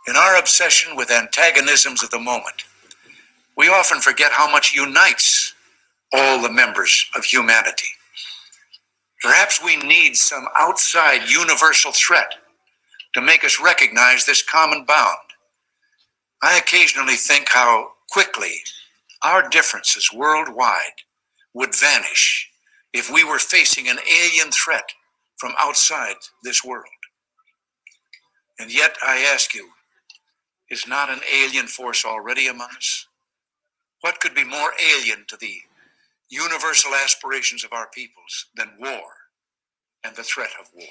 In our obsession with antagonisms of the moment, we often forget how much unites all the members of humanity. Perhaps we need some outside universal threat to make us recognize this common bound. I occasionally think how quickly our differences worldwide would vanish if we were facing an alien threat from outside this world. And yet, I ask you, is not an alien force already among us? What could be more alien to the universal aspirations of our peoples than war and the threat of war?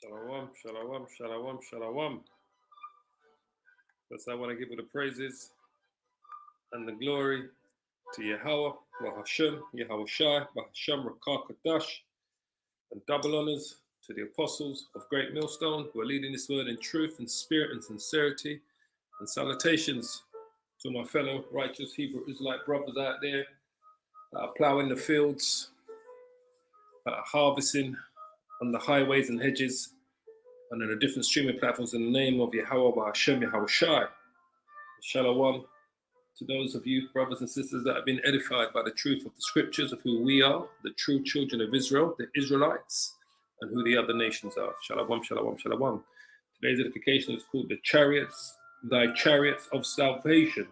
Shalom, shalom, shalom, shalom. First, I want to give you the praises and the glory to Yahweh, Bahashem, Yahweh Shai, Bahashem, Rakah Kadash, and double honors to the apostles of Great Millstone who are leading this word in truth and spirit and sincerity, and salutations to my fellow righteous Hebrew Israelite brothers out there that are plowing the fields, that are harvesting on the highways and hedges and on the different streaming platforms in the name of Yahweh, Bahashem, Yahweh Shai. Shalom to those of you, brothers and sisters, that have been edified by the truth of the scriptures of who we are, the true children of Israel, the Israelites, and who the other nations are. Shalom, shalom, shalom. Today's edification is called the chariots, thy chariots of salvation.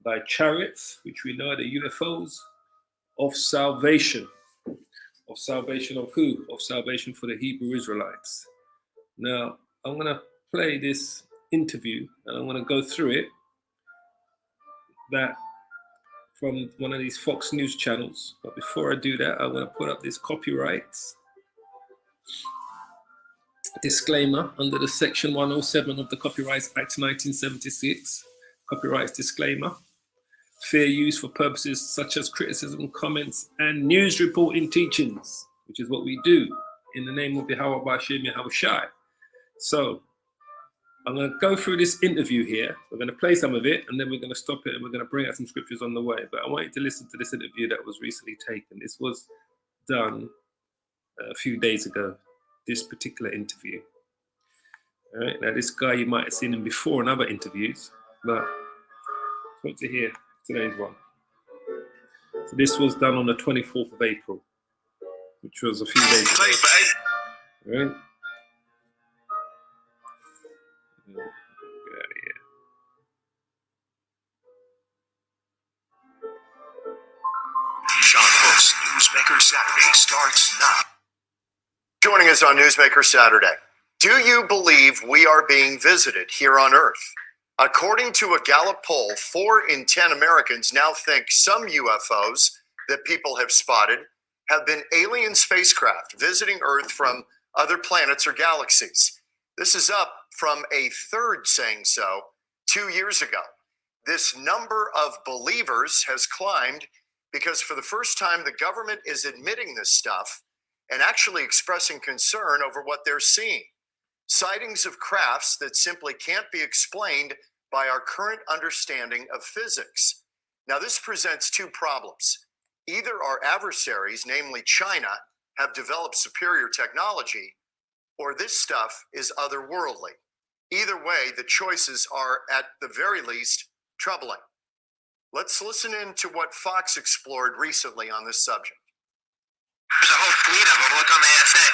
Thy chariots, which we know are the UFOs, of salvation. Of salvation of who? Of salvation for the Hebrew Israelites. Now, I'm going to play this interview, and I'm going to go through it, that from one of these Fox News channels. But before I do that, I'm going to put up this copyrights disclaimer under the section 107 of the Copyrights Act 1976. Copyrights disclaimer. Fair use for purposes such as criticism, comments, and news reporting teachings, which is what we do in the name of Yahweh Ba'ashem Yahweh Shai. So I'm going to go through this interview here. We're going to play some of it, and then we're going to stop it, and we're going to bring out some scriptures on the way. But I want you to listen to this interview that was recently taken. This was done a few days ago, this particular interview. All right, now this guy, you might have seen him before in other interviews, but I want to hear today's one. So this was done on the 24th of April, which was a few days ago. All right. Newsmaker Saturday starts now. Joining us on Newsmaker Saturday. Do you believe we are being visited here on Earth? According to a Gallup poll, 4 in 10 Americans now think some UFOs that people have spotted have been alien spacecraft visiting Earth from other planets or galaxies. This is up from a third saying so 2 years ago. This number of believers has climbed because for the first time, the government is admitting this stuff and actually expressing concern over what they're seeing. Sightings of crafts that simply can't be explained by our current understanding of physics. Now, this presents 2 problems. Either our adversaries, namely China, have developed superior technology, or this stuff is otherworldly. Either way, the choices are, at the very least, troubling. Let's listen in to what Fox explored recently on this subject. There's a whole fleet of them. Look on the ASA.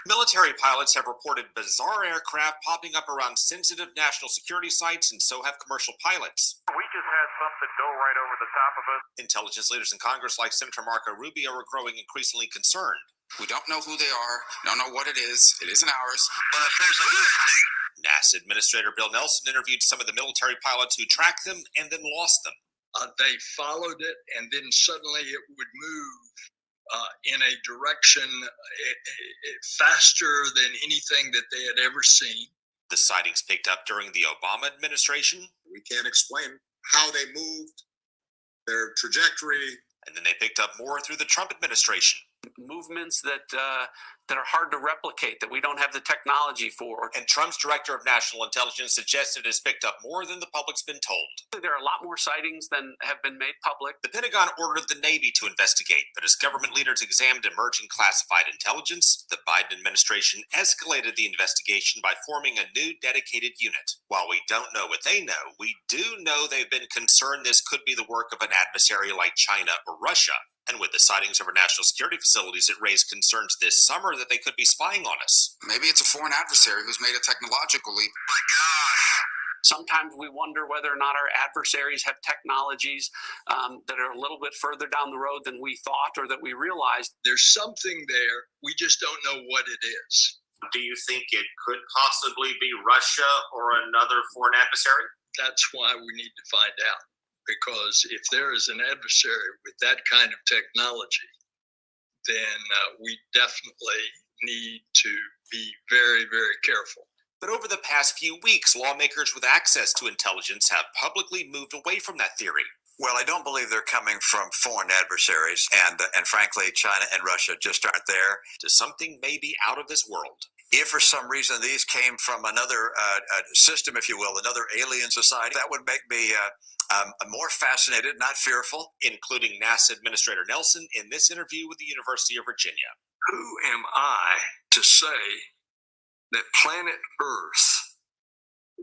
Military pilots have reported bizarre aircraft popping up around sensitive national security sites, and so have commercial pilots. We just had something go right over the top of us. Intelligence leaders in Congress like Senator Marco Rubio are growing increasingly concerned. We don't know who they are, don't know what it is. It isn't ours. But if there's a good thing. NASA Administrator Bill Nelson interviewed some of the military pilots who tracked them and then lost them. They followed it, and then suddenly it would move in a direction faster than anything that they had ever seen. The sightings picked up during the Obama administration. We can't explain how they moved, their trajectory. And then they picked up more through the Trump administration. movements that that are hard to replicate, that we don't have the technology for. And Trump's director of national intelligence suggested it's picked up more than the public's been told. There are a lot more sightings than have been made public. The Pentagon ordered the Navy to investigate, but as government leaders examined emerging classified intelligence, the Biden administration escalated the investigation by forming a new dedicated unit. While we don't know what they know, we do know they've been concerned this could be the work of an adversary like China or Russia. And with the sightings of our national security facilities, it raised concerns this summer that they could be spying on us. Maybe it's a foreign adversary who's made a technological leap. My gosh. Sometimes we wonder whether or not our adversaries have technologies that are a little bit further down the road than we thought or that we realized. There's something there. We just don't know what it is. Do you think it could possibly be Russia or another foreign adversary? That's why we need to find out. Because if there is an adversary with that kind of technology, then we definitely need to be very, very careful. But over the past few weeks, lawmakers with access to intelligence have publicly moved away from that theory. Well, I don't believe they're coming from foreign adversaries, and frankly, China and Russia just aren't there. To something maybe out of this world. If for some reason these came from another system, if you will, another alien society, that would make me more fascinated, not fearful. Including NASA Administrator Nelson in this interview with the University of Virginia. Who am I to say that planet Earth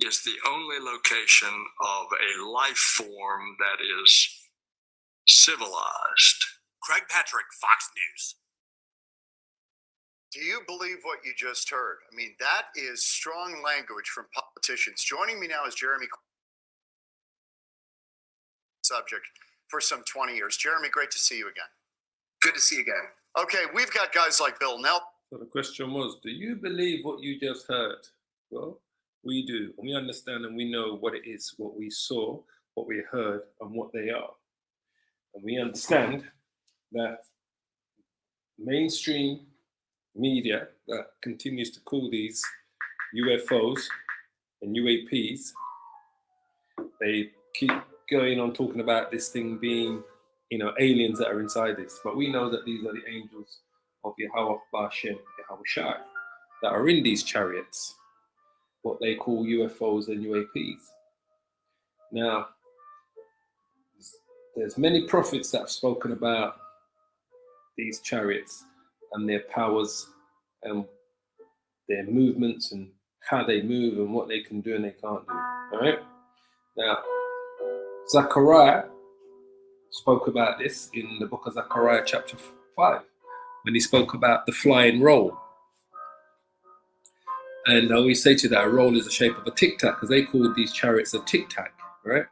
is the only location of a life form that is civilized? Craig Patrick, Fox News. Do you believe what you just heard? I mean, that is strong language from politicians. Joining me now is Jeremy, subject for some 20 years. Jeremy, great to see you again. Good to see you again. Okay, we've got guys like Bill Nelson. So the question was, do you believe what you just heard? Well, we do. And we understand and we know what it is, what we saw, what we heard, and what they are. And we understand that mainstream media that continues to call these UFOs and UAPs, they keep going on talking about this thing being, aliens that are inside this. But we know that these are the angels of Yahweh Ba'Shem, Yahweh Shai, that are in these chariots, what they call UFOs and UAPs. Now, there's many prophets that have spoken about these chariots and their powers and their movements and how they move and what they can do and they can't do. All right? Now, Zechariah spoke about this in the book of Zechariah chapter 5 when he spoke about the flying roll. And I always say to you that a roll is the shape of a tic-tac because they called these chariots a tic-tac, right?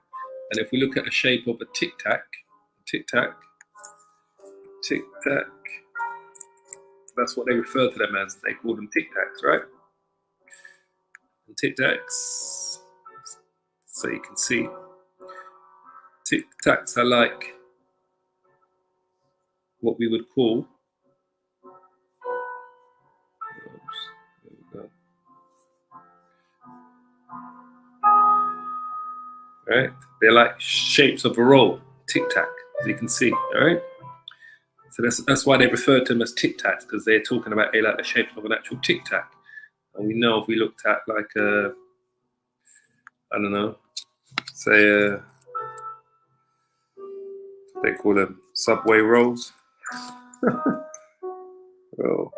And if we look at the shape of a tic-tac, that's what they refer to them as. They call them tic-tacs, right? And tic-tacs, so you can see, tic-tacs are like what we would call, right? They're like shapes of a roll, tic-tac, as you can see, all right? So that's why they refer to them as tic-tacs, because they're talking about like the shape of an actual tic-tac. And we know if we looked at like a, I don't know, say they call them subway rolls. Oh, all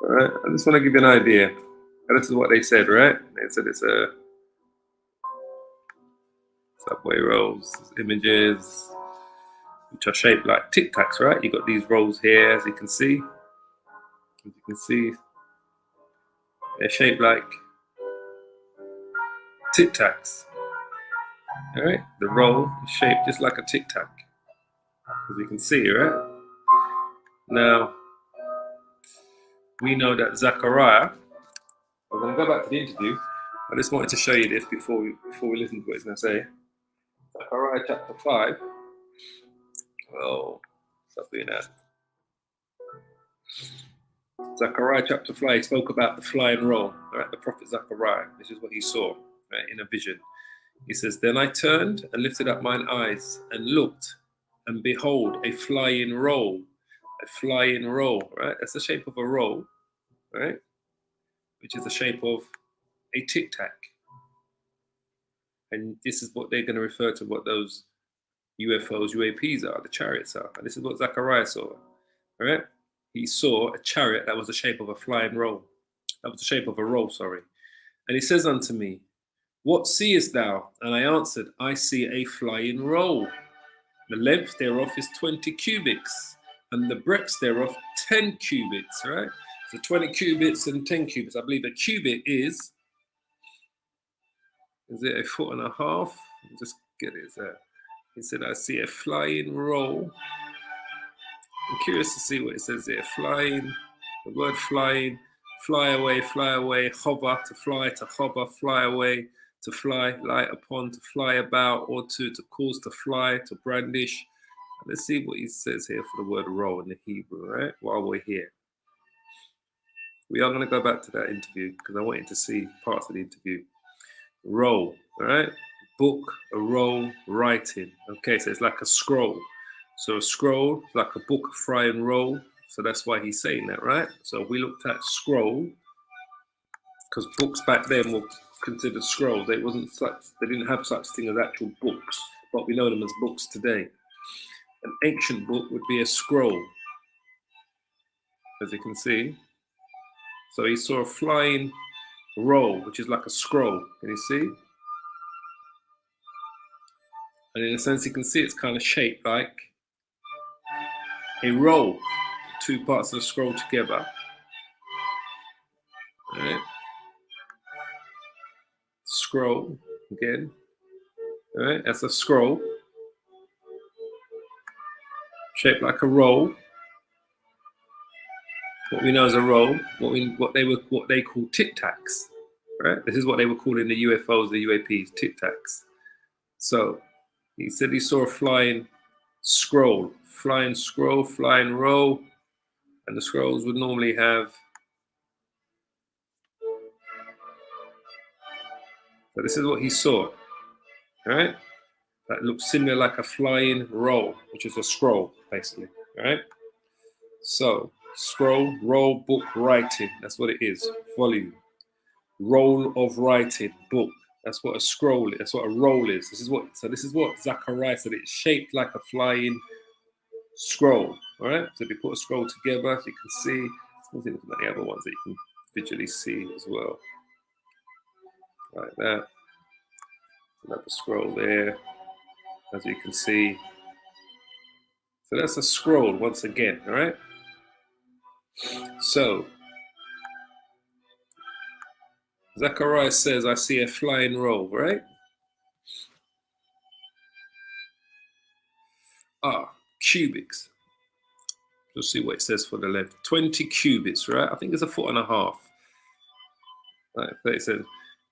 right. I just want to give you an idea. And this is what they said, right? They said it's a subway rolls, images, which are shaped like Tic Tacs, right? You got these rolls here, as you can see. They're shaped like Tic Tacs. All right, the roll is shaped just like a Tic Tac, as you can see, right? Now, we know that Zechariah. We're going to go back to the interview. I just wanted to show you this before we listen to what he's going to say. Zechariah chapter 5. Oh, stop doing that. Zechariah chapter 5 spoke about the flying roll. All right, the prophet Zechariah. This is what he saw, right, in a vision. He says, "Then I turned and lifted up mine eyes and looked, and behold, a flying roll. a flying roll, right? That's the shape of a roll, right? Which is the shape of a tic tac. And this is what they're going to refer to what those UFOs, UAPs are, the chariots are. And this is what Zachariah saw, right? He saw a chariot that was the shape of a flying roll. That was the shape of a roll, sorry. And he says unto me, what seest thou? And I answered, I see a flying roll. The length thereof is 20 cubits, and the breadth thereof 10 cubits, right? So 20 cubits and 10 cubits. I believe a cubit is it a foot and a half? Just get it there. He said, I see a flying roll. I'm curious to see what it says here. Flying, the word flying, fly away, hover, to hover, fly away, to fly, light upon, to fly about, or to cause to fly, to brandish. Let's see what he says here for the word roll in the Hebrew, right? While we're here. We are going to go back to that interview because I wanted to see parts of the interview. Roll, all right? Book, a roll, writing. Okay, so it's like a scroll. So a scroll, like a book, a flying roll. So that's why he's saying that, right? So we looked at scroll, because books back then were considered scrolls. They didn't have such thing as actual books, but we know them as books today. An ancient book would be a scroll, as you can see. So he saw a flying roll, which is like a scroll. Can you see? And in a sense, you can see it's kind of shaped like a roll. Two parts of the scroll together. All right. Scroll again. All right, that's a scroll shaped like a roll. What we know as a roll, what they call tic tacs, right? This is what they were calling the UFOs, the UAPs, tic tacs. So he said he saw a flying scroll, flying roll, and the scrolls would normally have. So this is what he saw, right? That looks similar like a flying roll, which is a scroll, basically, right? So scroll, roll, book, writing. That's what it is. Volume. Roll of writing, book. That's what a scroll is. That's what a roll is. This is what Zachariah said. It's shaped like a flying scroll. All right. So if you put a scroll together, as you can see, let's look at the other ones that you can visually see as well. Like that. Another scroll there, as you can see. So that's a scroll once again. All right. So Zachariah says, I see a flying roll, right? Cubics. Let's see what it says for the length. 20 cubits, right? I think it's a foot and a half. Right, so it says,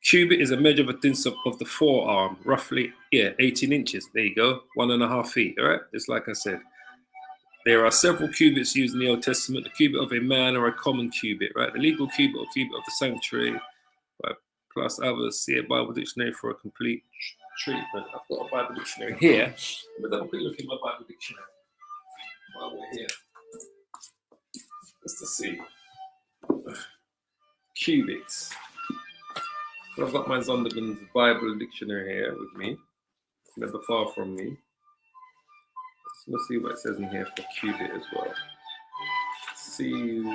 cubit is a measure of a distance of the forearm, roughly, 18 inches. There you go, 1.5 feet, all right? Just like I said. There are several cubits used in the Old Testament, the cubit of a man or a common cubit, right? The legal cubit or cubit of the sanctuary, right? Plus others. See a Bible dictionary for a complete treatment. I've got a Bible dictionary here, but have a quick look in my Bible dictionary while we're here. Just to see. Cubits. So I've got my Zondervan's Bible dictionary here with me. It's never far from me. Let's see what it says in here for cubit as well. C-U-B,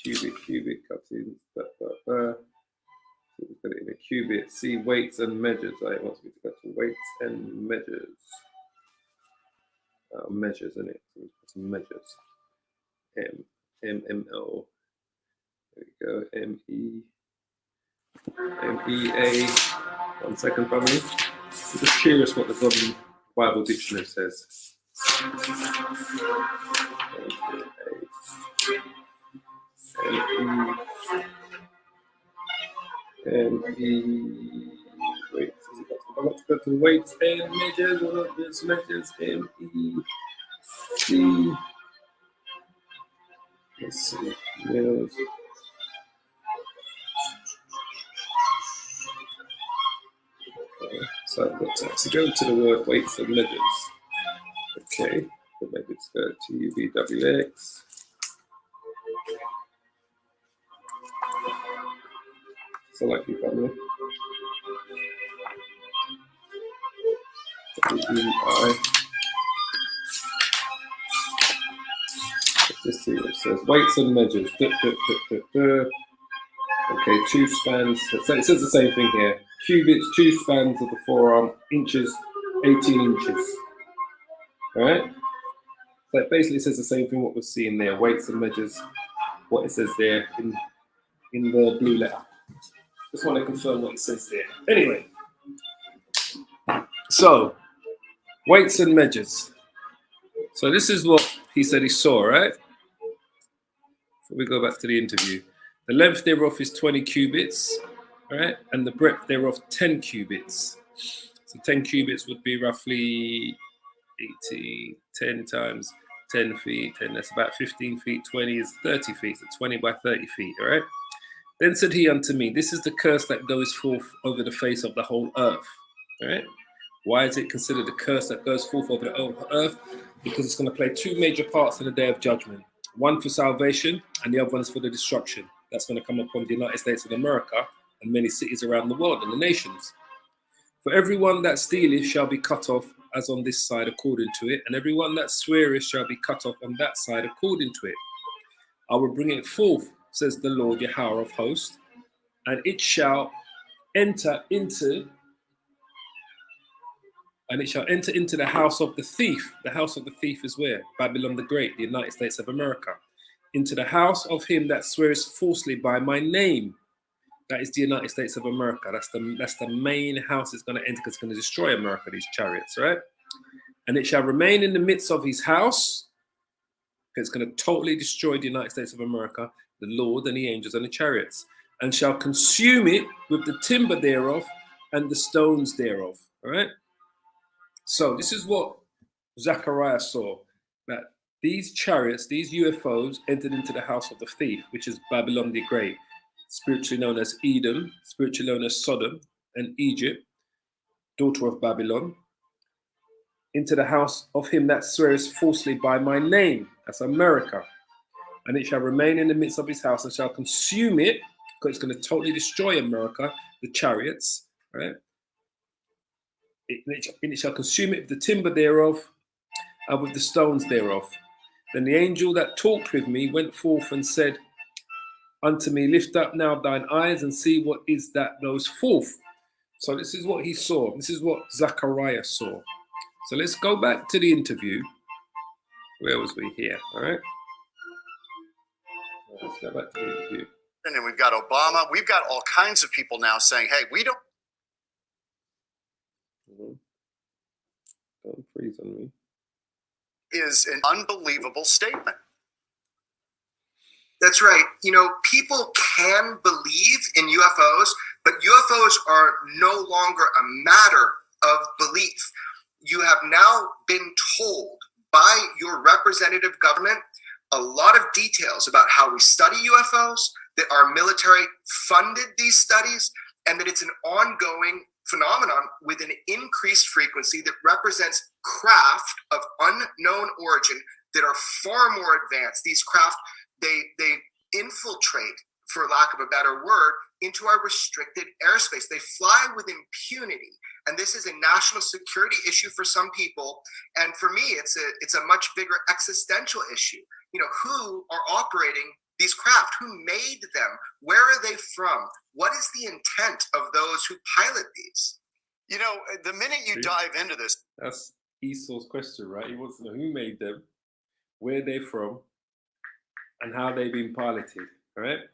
cubic, cuttings, So we've got it in a cubit. See, weights and measures. It wants me to go to weights and measures. Measures, isn't it? So some measures. M-M-O. There we go. M-E-A. 1 second, family. I'm just curious what the Godly Bible Dictionary says. M-E. Wait, I've got to go to weights and measures, or not just measures. M-E-C. Let's see. Yes. So I've got to actually go to the word weights and measures. Okay, so maybe it's go to UVWX. So like you family. Let's see what it says. Weights and measures. Okay, 2 spans. So it says the same thing here. Cubits, 2 spans of the forearm, inches, 18 inches. All right. So it basically says the same thing what we're seeing there. Weights and measures. What it says there in the blue letter. Just want to confirm what it says there. Anyway. So weights and measures. So this is what he said he saw, right? Before we go back to the interview. The length thereof is 20 cubits, right? And the breadth thereof 10 cubits. So 10 cubits would be roughly 10 times 10 feet, and that's about 15 feet. 20 is 30 feet, so 20 by 30 feet, all right? Then said he unto me, this is the curse that goes forth over the face of the whole earth, all right? Why is it considered a curse that goes forth over the whole earth? Because it's going to play 2 major parts in the day of judgment. One for salvation, and the other one is for the destruction. That's going to come upon the United States of America and many cities around the world and the nations. For everyone that stealeth shall be cut off as on this side according to it, and everyone that sweareth shall be cut off on that side according to it. I will bring it forth, says the Lord Yahweh of hosts, and it shall enter into the house of the thief. The house of the thief is where? Babylon the Great, the United States of America. Into the house of him that swears falsely by my name. That is the United States of America. That's the main house it's going to enter, because it's going to destroy America, these chariots, right? And it shall remain in the midst of his house, because it's going to totally destroy the United States of America, the Lord and the angels and the chariots, and shall consume it with the timber thereof and the stones thereof, all right? So this is what Zechariah saw, that these chariots, these UFOs, entered into the house of the thief, which is Babylon the Great, spiritually known as Edom, spiritually known as Sodom and Egypt, daughter of Babylon, into the house of him that swears falsely by my name, that's America. And it shall remain in the midst of his house and shall consume it, because it's going to totally destroy America, the chariots, right? It shall consume it with the timber thereof and with the stones thereof. Then the angel that talked with me went forth and said unto me, lift up now thine eyes and see what is that goes forth. So this is what he saw. This is what Zechariah saw. So let's go back to the interview. Where was we here? All right. Let's go back to the interview. And then we've got Obama. We've got all kinds of people now saying, hey, we don't. Don't freeze on me. Is an unbelievable statement. That's right. You know, people can believe in UFOs, but UFOs are no longer a matter of belief. You have now been told by your representative government a lot of details about how we study UFOs, that our military funded these studies, and that it's an ongoing phenomenon with an increased frequency that represents craft of unknown origin that are far more advanced. These craft, they infiltrate, for lack of a better word, into our restricted airspace. They fly with impunity. And this is a national security issue for some people. And for me, it's a much bigger existential issue. You know, who are operating these craft? Who made them? Where are they from? What is the intent of those who pilot these? You know, the minute you dive into this. That's Esau's question, right? He wants to know who made them, where they're from, and how they've been piloted, all right?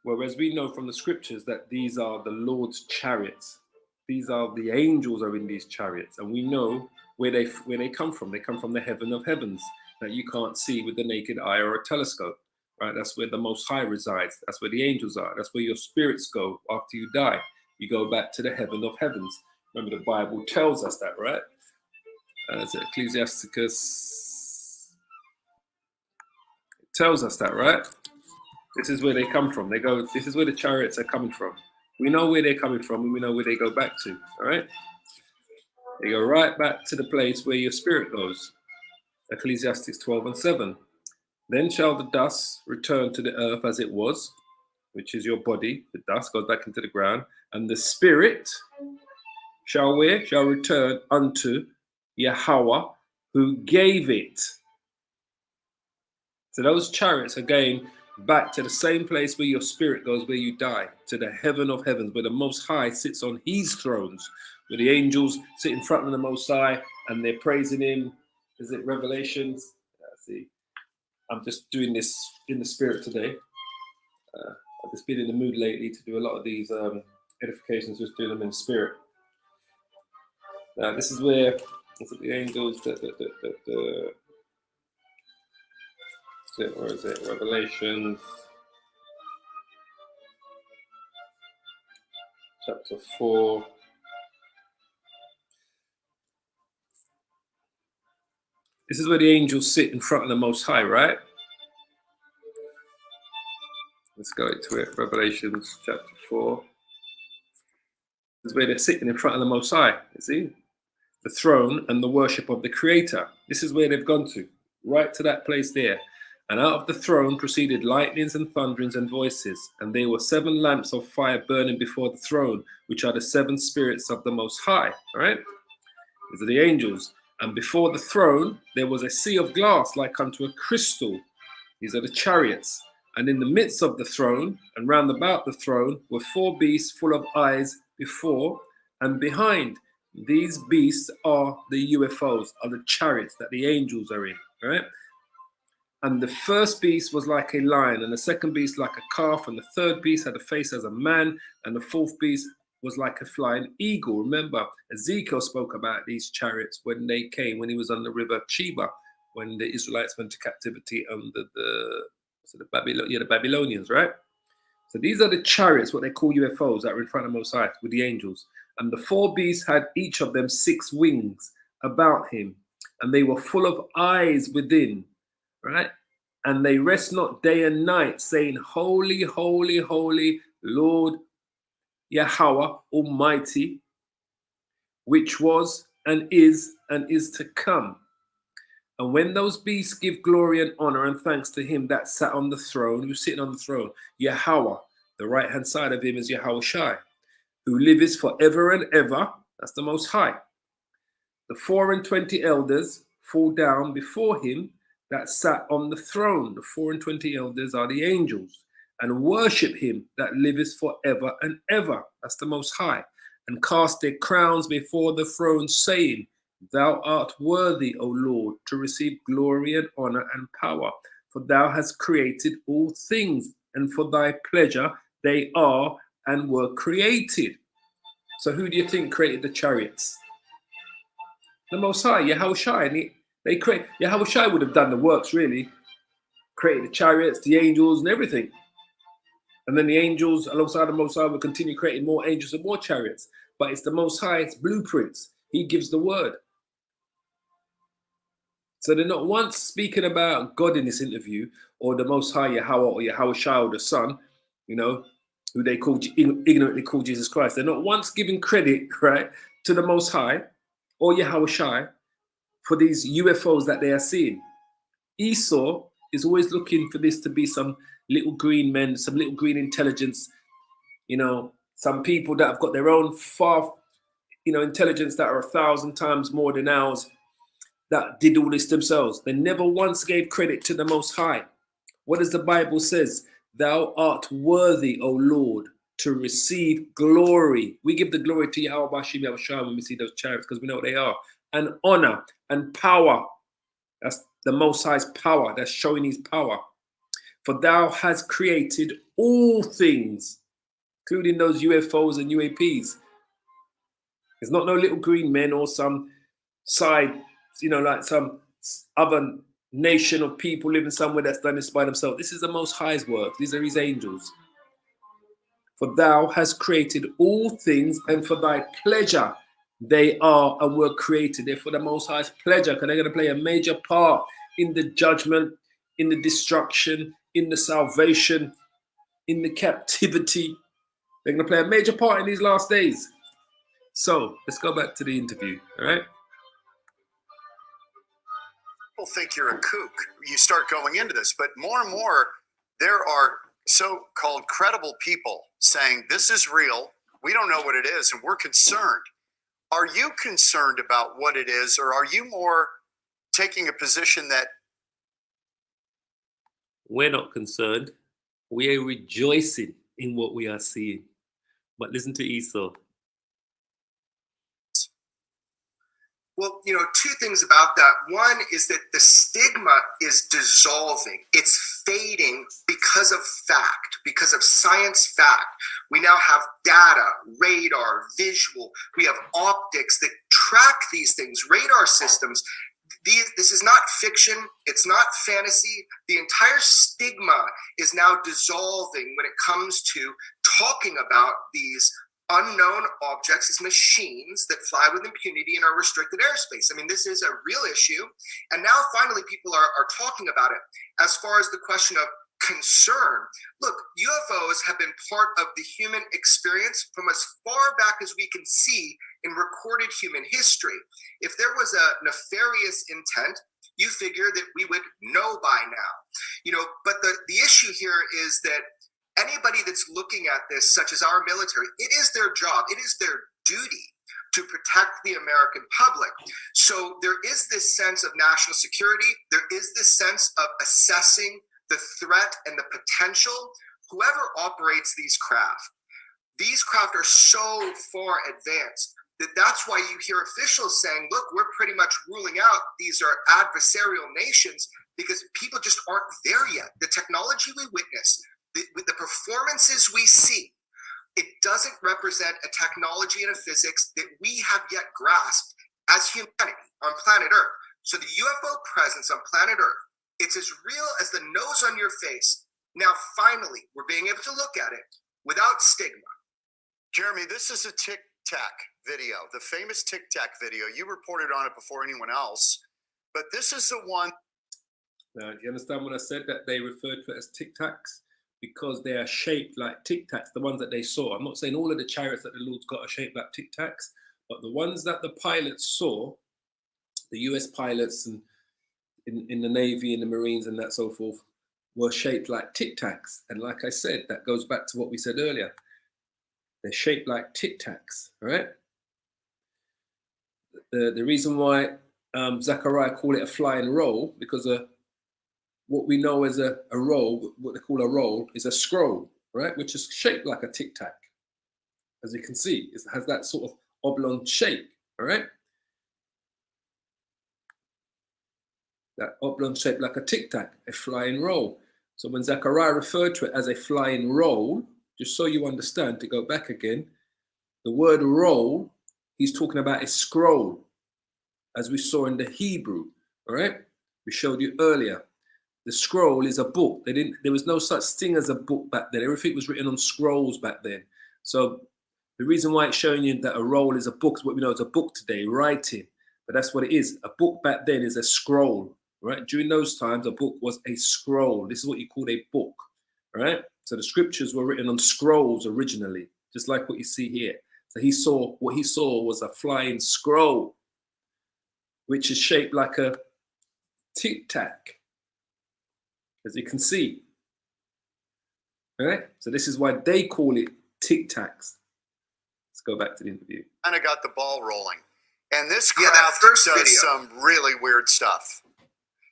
Whereas we know from the scriptures that these are the Lord's chariots. These are the angels are in these chariots, and we know where they come from. They come from the heaven of heavens that you can't see with the naked eye or a telescope, right? That's where the Most High resides. That's where the angels are. That's where your spirits go after you die. You go back to the heaven of heavens. Remember, the Bible tells us that, right? It's Ecclesiasticus. It tells us that, right? This is where they come from. They go. This is where the chariots are coming from. We know where they're coming from and we know where they go back to. All right? They go right back to the place where your spirit goes. Ecclesiastes 12:7. Then shall the dust return to the earth as it was, which is your body. The dust goes back into the ground. And the spirit shall return unto Yahweh who gave it. So those chariots are going back to the same place where your spirit goes, where you die, to the heaven of heavens, where the Most High sits on his thrones, where the angels sit in front of the Most High and they're praising him. Is it Revelations? Let's see. I'm just doing this in the spirit today. I've just been in the mood lately to do a lot of these edifications, just doing them in spirit. Now, this is where the angels, where is it? Revelations chapter 4. This is where the angels sit in front of the Most High, right? Let's go to it. Revelations chapter 4. This is where they're sitting in front of the Most High. You see? The throne and the worship of the Creator. This is where they've gone to. Right to that place there. And out of the throne proceeded lightnings and thunderings and voices. And there were 7 lamps of fire burning before the throne, which are the 7 spirits of the Most High. All right? These are the angels. And before the throne, there was a sea of glass like unto a crystal. These are the chariots. And in the midst of the throne, and round about the throne, were 4 beasts full of eyes before and behind. These beasts are the UFOs, are the chariots that the angels are in. All right? And the first beast was like a lion, and the second beast like a calf, and the third beast had a face as a man, and the fourth beast was like a flying eagle. Remember, Ezekiel spoke about these chariots when they came, when he was on the river Sheba, when the Israelites went to captivity under the Babylonians, right? So these are the chariots, what they call UFOs, that are in front of Most High with the angels. And the 4 beasts had each of them 6 wings about him, and they were full of eyes within, right? And they rest not day and night, saying, Holy, holy, holy, Lord Yahweh Almighty, which was and is to come. And when those beasts give glory and honor and thanks to him that sat on the throne, who's sitting on the throne, Yahweh, the right hand side of him is Yahweh Shai, who liveth forever and ever, that's the Most High. The 24 elders fall down before him that sat on the throne. The 24 elders are the angels, and worship him that liveth forever and ever, that's the Most High, and cast their crowns before the throne, saying, Thou art worthy, O Lord, to receive glory and honor and power, for thou hast created all things, and for thy pleasure they are and were created. So who do you think created the chariots? The Most High, Yahweh Shai. Yahweh Shai would have done the works, really. Created the chariots, the angels, and everything. And then the angels, alongside the Most High, will continue creating more angels and more chariots. But it's the Most High's blueprints. He gives the word. So they're not once speaking about God in this interview, or the Most High Yahweh, or Yahweh Shai, or the Son, who they ignorantly call Jesus Christ. They're not once giving credit, right, to the Most High or Yahweh Shai for these UFOs that they are seeing. Esau is always looking for this to be some little green men, some little green intelligence, some people that have got their own far, intelligence that are 1,000 times more than ours, that did all this themselves. They never once gave credit to the Most High. What does the Bible says? Thou art worthy, O Lord, to receive glory. We give the glory to Yahweh Bashim Yahushua when we see those chariots, because we know what they are. And honor and power. That's the Most High's power. That's showing his power. For thou hast created all things, including those UFOs and UAPs. It's not no little green men or some side, like some other nation of people living somewhere that's done this by themselves. This is the Most High's work. These are his angels. For thou hast created all things, and for thy pleasure they are and were created. They're for the Most High's pleasure, because they're going to play a major part in the judgment, in the destruction, in the salvation, in the captivity. They're going to play a major part in these last days. So let's go back to the interview, all right? People think you're a kook. You start going into this, but more and more, there are so-called credible people saying this is real. We don't know what it is, and we're concerned. Are you concerned about what it is, or are you more taking a position that we're not concerned? We are rejoicing in what we are seeing. But listen to Esau. Well, two things about that. One is that the stigma is dissolving. It's fading because of fact, because of science fact. We now have data, radar, visual. We have optics that track these things, radar systems. This is not fiction. It's not fantasy. The entire stigma is now dissolving when it comes to talking about these unknown objects, these machines that fly with impunity in our restricted airspace. I mean, this is a real issue. And now finally people are talking about it. As far as the question of concern, look, UFOs have been part of the human experience from as far back as we can see in recorded human history. If there was a nefarious intent, you figure that we would know by now. But the issue here is that anybody that's looking at this, such as our military, it is their job, it is their duty to protect the American public. So there is this sense of national security. There is this sense of assessing the threat and the potential. Whoever operates these craft are so far advanced that's why you hear officials saying, look, we're pretty much ruling out these are adversarial nations because people just aren't there yet. The technology we witness, with the performances we see, it doesn't represent a technology and a physics that we have yet grasped as humanity on planet Earth. So the UFO presence on planet Earth, it's as real as the nose on your face. Now, finally, we're being able to look at it without stigma. Jeremy, this is a Tic Tac video, the famous Tic Tac video. You reported on it before anyone else, but this is the one. Now, do you understand when I said that they referred to it as Tic Tacs? Because they are shaped like Tic Tacs, the ones that they saw. I'm not saying all of the chariots that the Lord's got are shaped like Tic Tacs, but the ones that the pilots saw, the US pilots and in the Navy and the Marines and that so forth, were shaped like Tic Tacs. And like I said, that goes back to what we said earlier. They're shaped like Tic Tacs, all right? The reason why Zechariah called it a flying roll, because what we know as a roll, what they call a roll, is a scroll, right? Which is shaped like a Tic Tac. As you can see, it has that sort of oblong shape, all right? That oblong shape like a Tic Tac, a flying roll. So when Zechariah referred to it as a flying roll, just so you understand, to go back again, the word roll, he's talking about a scroll, as we saw in the Hebrew, all right? We showed you earlier. The scroll is a book. There was no such thing as a book back then. Everything was written on scrolls back then. So the reason why it's showing you that a roll is a book is what we know is a book today, writing. But that's what it is. A book back then is a scroll, right? During those times, a book was a scroll. This is what you call a book, all right? So the scriptures were written on scrolls originally, just like what you see here. So what he saw was a flying scroll, which is shaped like a Tic Tac, as you can see. All right? So this is why they call it Tic Tacs. Let's go back to the interview. Kind of got the ball rolling. And this craft does some really weird stuff.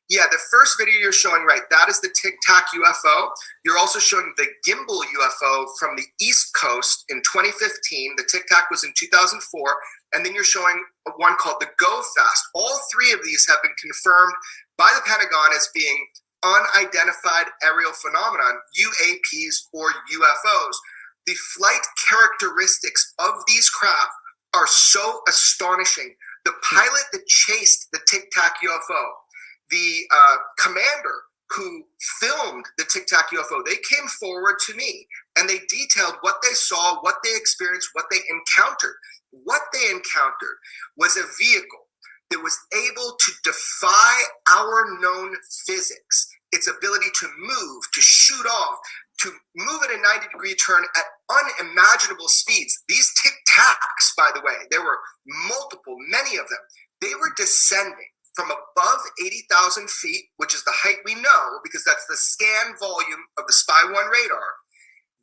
Yeah, the first video you're showing, right, that is the Tic Tac UFO. You're also showing the gimbal UFO from the East Coast in 2015. The Tic Tac was in 2004. And then you're showing one called the Go Fast. All three of these have been confirmed by the Pentagon as being unidentified aerial phenomenon, UAPs or UFOs. The flight characteristics of these craft are so astonishing. The pilot that chased the Tic Tac UFO, the commander who filmed the Tic Tac UFO, they came forward to me and they detailed what they saw, what they experienced, what they encountered. What they encountered was a vehicle that was able to defy our known physics, its ability to move, to shoot off, to move at a 90-degree turn at unimaginable speeds. These tic-tacs, by the way, there were multiple, many of them. They were descending from above 80,000 feet, which is the height we know because that's the scan volume of the Spy 1 radar,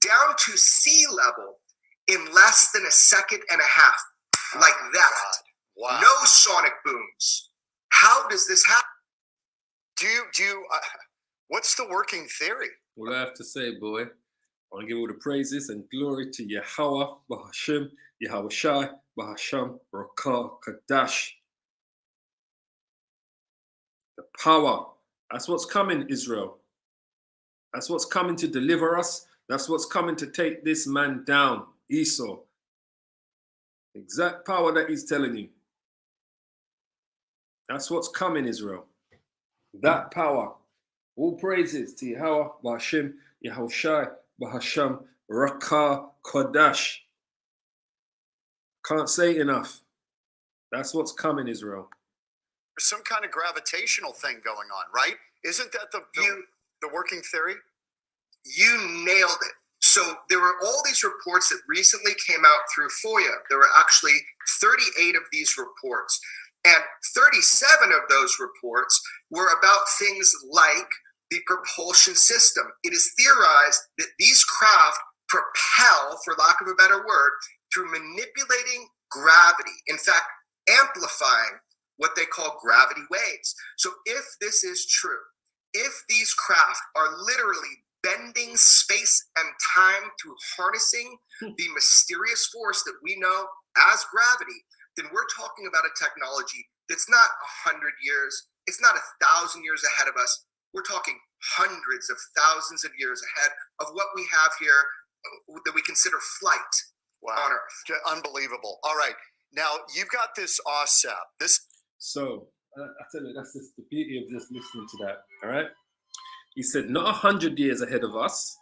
down to sea level in less than a second and a half, like that. Wow. No sonic booms. How does this happen? What's the working theory? What I have to say, boy, I want to give all the praises and glory to Yahweh, Bahashim, Yahweh Shai, Bahasham, Rakah, Kadash. The power. That's what's coming, Israel. That's what's coming to deliver us. That's what's coming to take this man down, Esau. Exact power that he's telling you. That's what's coming, Israel. That power. All praises to Yahweh, Bahashim, Yahweh Shai, Bahasham, Rakah, Kodash. Can't say enough. That's what's coming, Israel. There's some kind of gravitational thing going on, right? Isn't that the working theory? You nailed it. So there were all these reports that recently came out through FOIA. There were actually 38 of these reports. And 37 of those reports were about things like the propulsion system. It is theorized that these craft propel, for lack of a better word, through manipulating gravity. In fact, amplifying what they call gravity waves. So if this is true, if these craft are literally bending space and time through harnessing the mysterious force that we know as gravity, then we're talking about a technology that's not 100 years, it's not 1,000 years ahead of us. We're talking hundreds of thousands of years ahead of what we have here that we consider flight on Earth. Unbelievable. All right. Now, you've got this OSAP. So, I tell you, that's just the beauty of just listening to that, all right? He said, not 100 years ahead of us,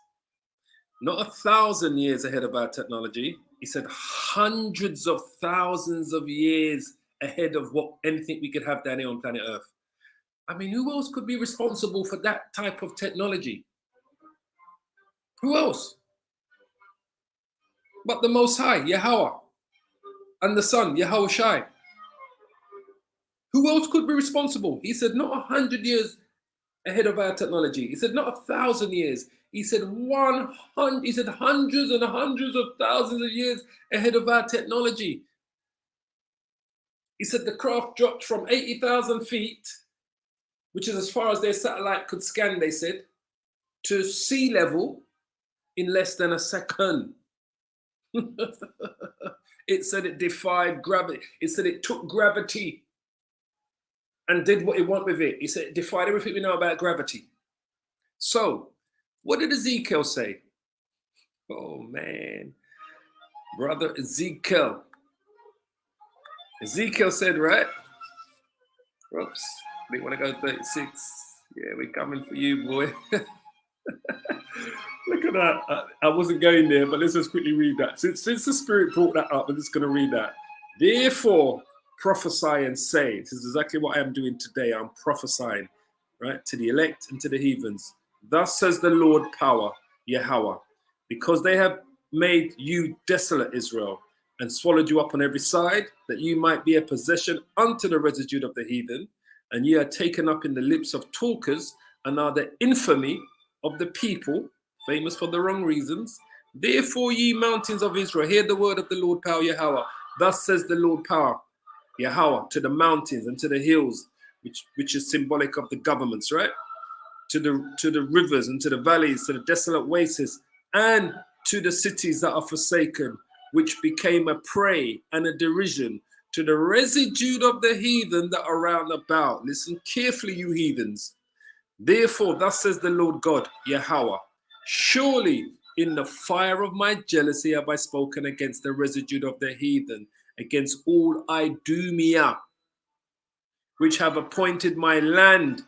not 1,000 years ahead of our technology. He said hundreds of thousands of years ahead of what anything we could have down here on planet Earth. I mean, who else could be responsible for that type of technology? Who else? But the Most High, Yahweh, and the Son, Yahweh Shai. Who else could be responsible? He said, not 100 years ahead of our technology. He said, not 1,000 years. He said 100. He said hundreds and hundreds of thousands of years ahead of our technology. He said the craft dropped from 80,000 feet, which is as far as their satellite could scan, they said, to sea level in less than a second. It said it defied gravity. It said it took gravity and did what it wanted with it. He said it defied everything we know about gravity. So, what did Ezekiel say? Oh, man. Brother Ezekiel. Ezekiel said, right? Oops. Didn't want to go 36. Yeah, we're coming for you, boy. Look at that. I wasn't going there, but let's just quickly read that. Since the Spirit brought that up, I'm just going to read that. Therefore, prophesy and say. This is exactly what I am doing today. I'm prophesying, right, to the elect and to the heathens. Thus says the Lord power, Yahweh, because they have made you desolate, Israel, and swallowed you up on every side, that you might be a possession unto the residue of the heathen, and ye are taken up in the lips of talkers, and are the infamy of the people, famous for the wrong reasons. Therefore, ye mountains of Israel, hear the word of the Lord power, Yahweh. Thus says the Lord power, Yahweh, to the mountains and to the hills, which is symbolic of the governments, right? To the rivers and to the valleys, to the desolate wastes, and to the cities that are forsaken, which became a prey and a derision, to the residue of the heathen that are round about. Listen carefully, you heathens. Therefore, thus says the Lord God, Yahweh, surely in the fire of my jealousy have I spoken against the residue of the heathen, against all Idumea, which have appointed my land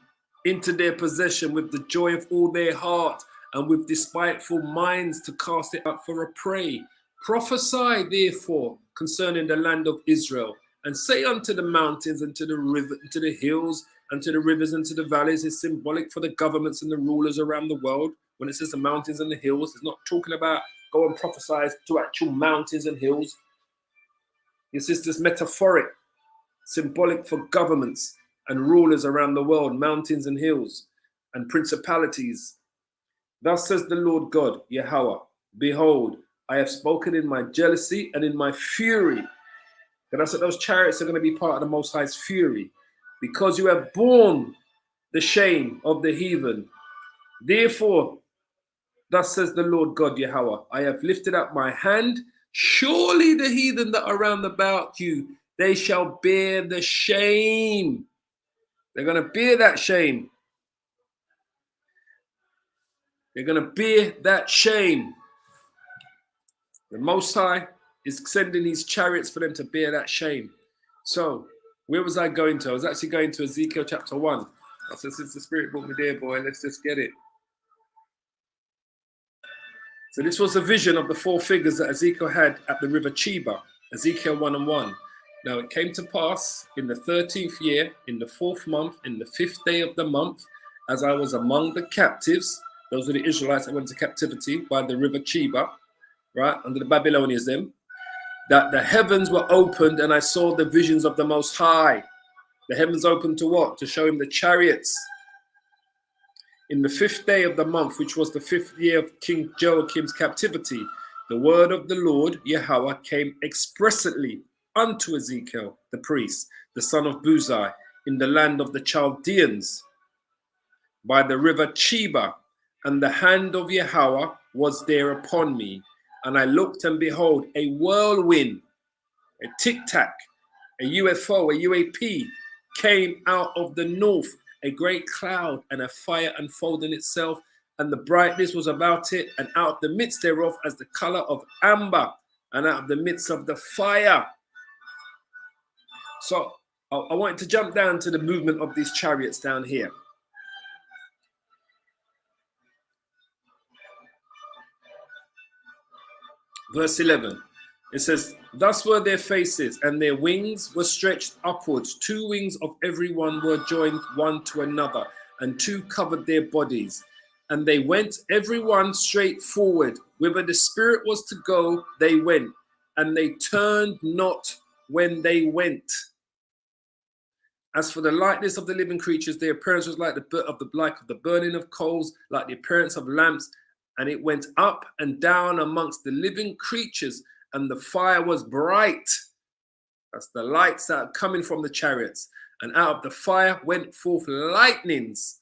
into their possession with the joy of all their heart, and with despiteful minds to cast it up for a prey. Prophesy, therefore, concerning the land of Israel, and say unto the mountains and to the river, to the hills, and to the rivers and to the valleys, is symbolic for the governments and the rulers around the world. When it says the mountains and the hills, it's not talking about go and prophesy to actual mountains and hills. It's just this metaphoric, symbolic for governments and rulers around the world, mountains and hills and principalities. Thus says the Lord God, Yahweh, behold, I have spoken in my jealousy and in my fury. And I said those chariots are going to be part of the Most High's fury, because you have borne the shame of the heathen. Therefore, thus says the Lord God, Yahweh, I have lifted up my hand. Surely the heathen that are round about you, they shall bear the shame. They're going to bear that shame. They're going to bear that shame. The Most High is sending these chariots for them to bear that shame. So, where was I going to? I was actually going to Ezekiel chapter 1. I said, since the Spirit brought me there, boy, let's just get it. So this was a vision of the four figures that Ezekiel had at the river Cheba, Ezekiel 1:1. Now it came to pass in the 13th year, in the 4th month, in the 5th day of the month, as I was among the captives, those were the Israelites that went to captivity by the river Cheba, right, under the Babylonians then, that the heavens were opened and I saw the visions of the Most High. The heavens opened to what? To show him the chariots. In the 5th day of the month, which was the 5th year of King Joachim's captivity, the word of the Lord, Yahweh, came expressly unto Ezekiel, the priest, the son of Buzai, in the land of the Chaldeans, by the river Cheba, and the hand of Yahweh was there upon me. And I looked, and behold, a whirlwind, a tic-tac, a UFO, a UAP, came out of the north, a great cloud and a fire unfolding itself, and the brightness was about it, and out of the midst thereof as the color of amber, and out of the midst of the fire. So I wanted to jump down to the movement of these chariots down here. Verse 11, it says, thus were their faces, and their wings were stretched upwards. 2 wings of every one were joined one to another, and 2 covered their bodies. And they went every one straight forward. Whither the Spirit was to go, they went, and they turned not when they went. As for the likeness of the living creatures, their appearance was like the burning of coals, like the appearance of lamps. And it went up and down amongst the living creatures, and the fire was bright. That's the lights that are coming from the chariots. And out of the fire went forth lightnings,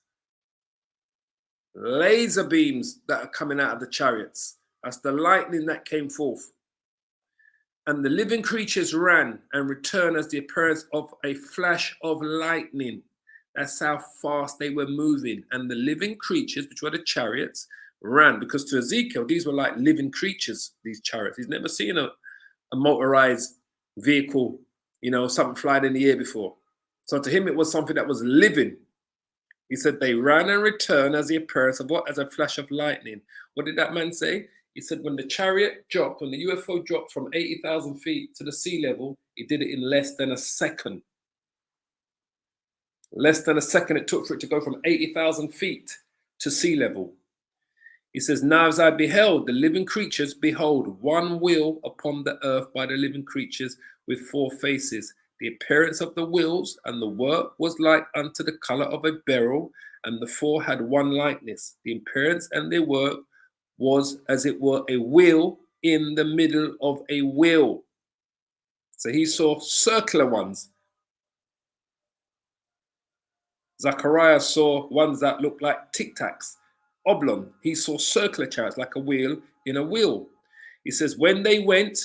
laser beams that are coming out of the chariots. That's the lightning that came forth. And the living creatures ran and returned as the appearance of a flash of lightning. That's how fast they were moving. And the living creatures, which were the chariots, ran, because to Ezekiel, these were like living creatures, these chariots. He's never seen a motorized vehicle, you know, something flying in the air before. So to him, it was something that was living. He said they ran and returned as the appearance of what? As a flash of lightning. What did that man say? He said when the chariot dropped, when the UFO dropped from 80,000 feet to the sea level, he did it in less than a second. Less than a second it took for it to go from 80,000 feet to sea level. He says, now as I beheld the living creatures, behold, one wheel upon the earth by the living creatures with 4 faces. The appearance of the wheels and the work was like unto the color of a beryl, and the 4 had one likeness. The appearance and their work was as it were a wheel in the middle of a wheel. So he saw circular ones. Zachariah saw ones that looked like tic-tacs. Oblong, he saw circular chariots like a wheel in a wheel. He says, when they went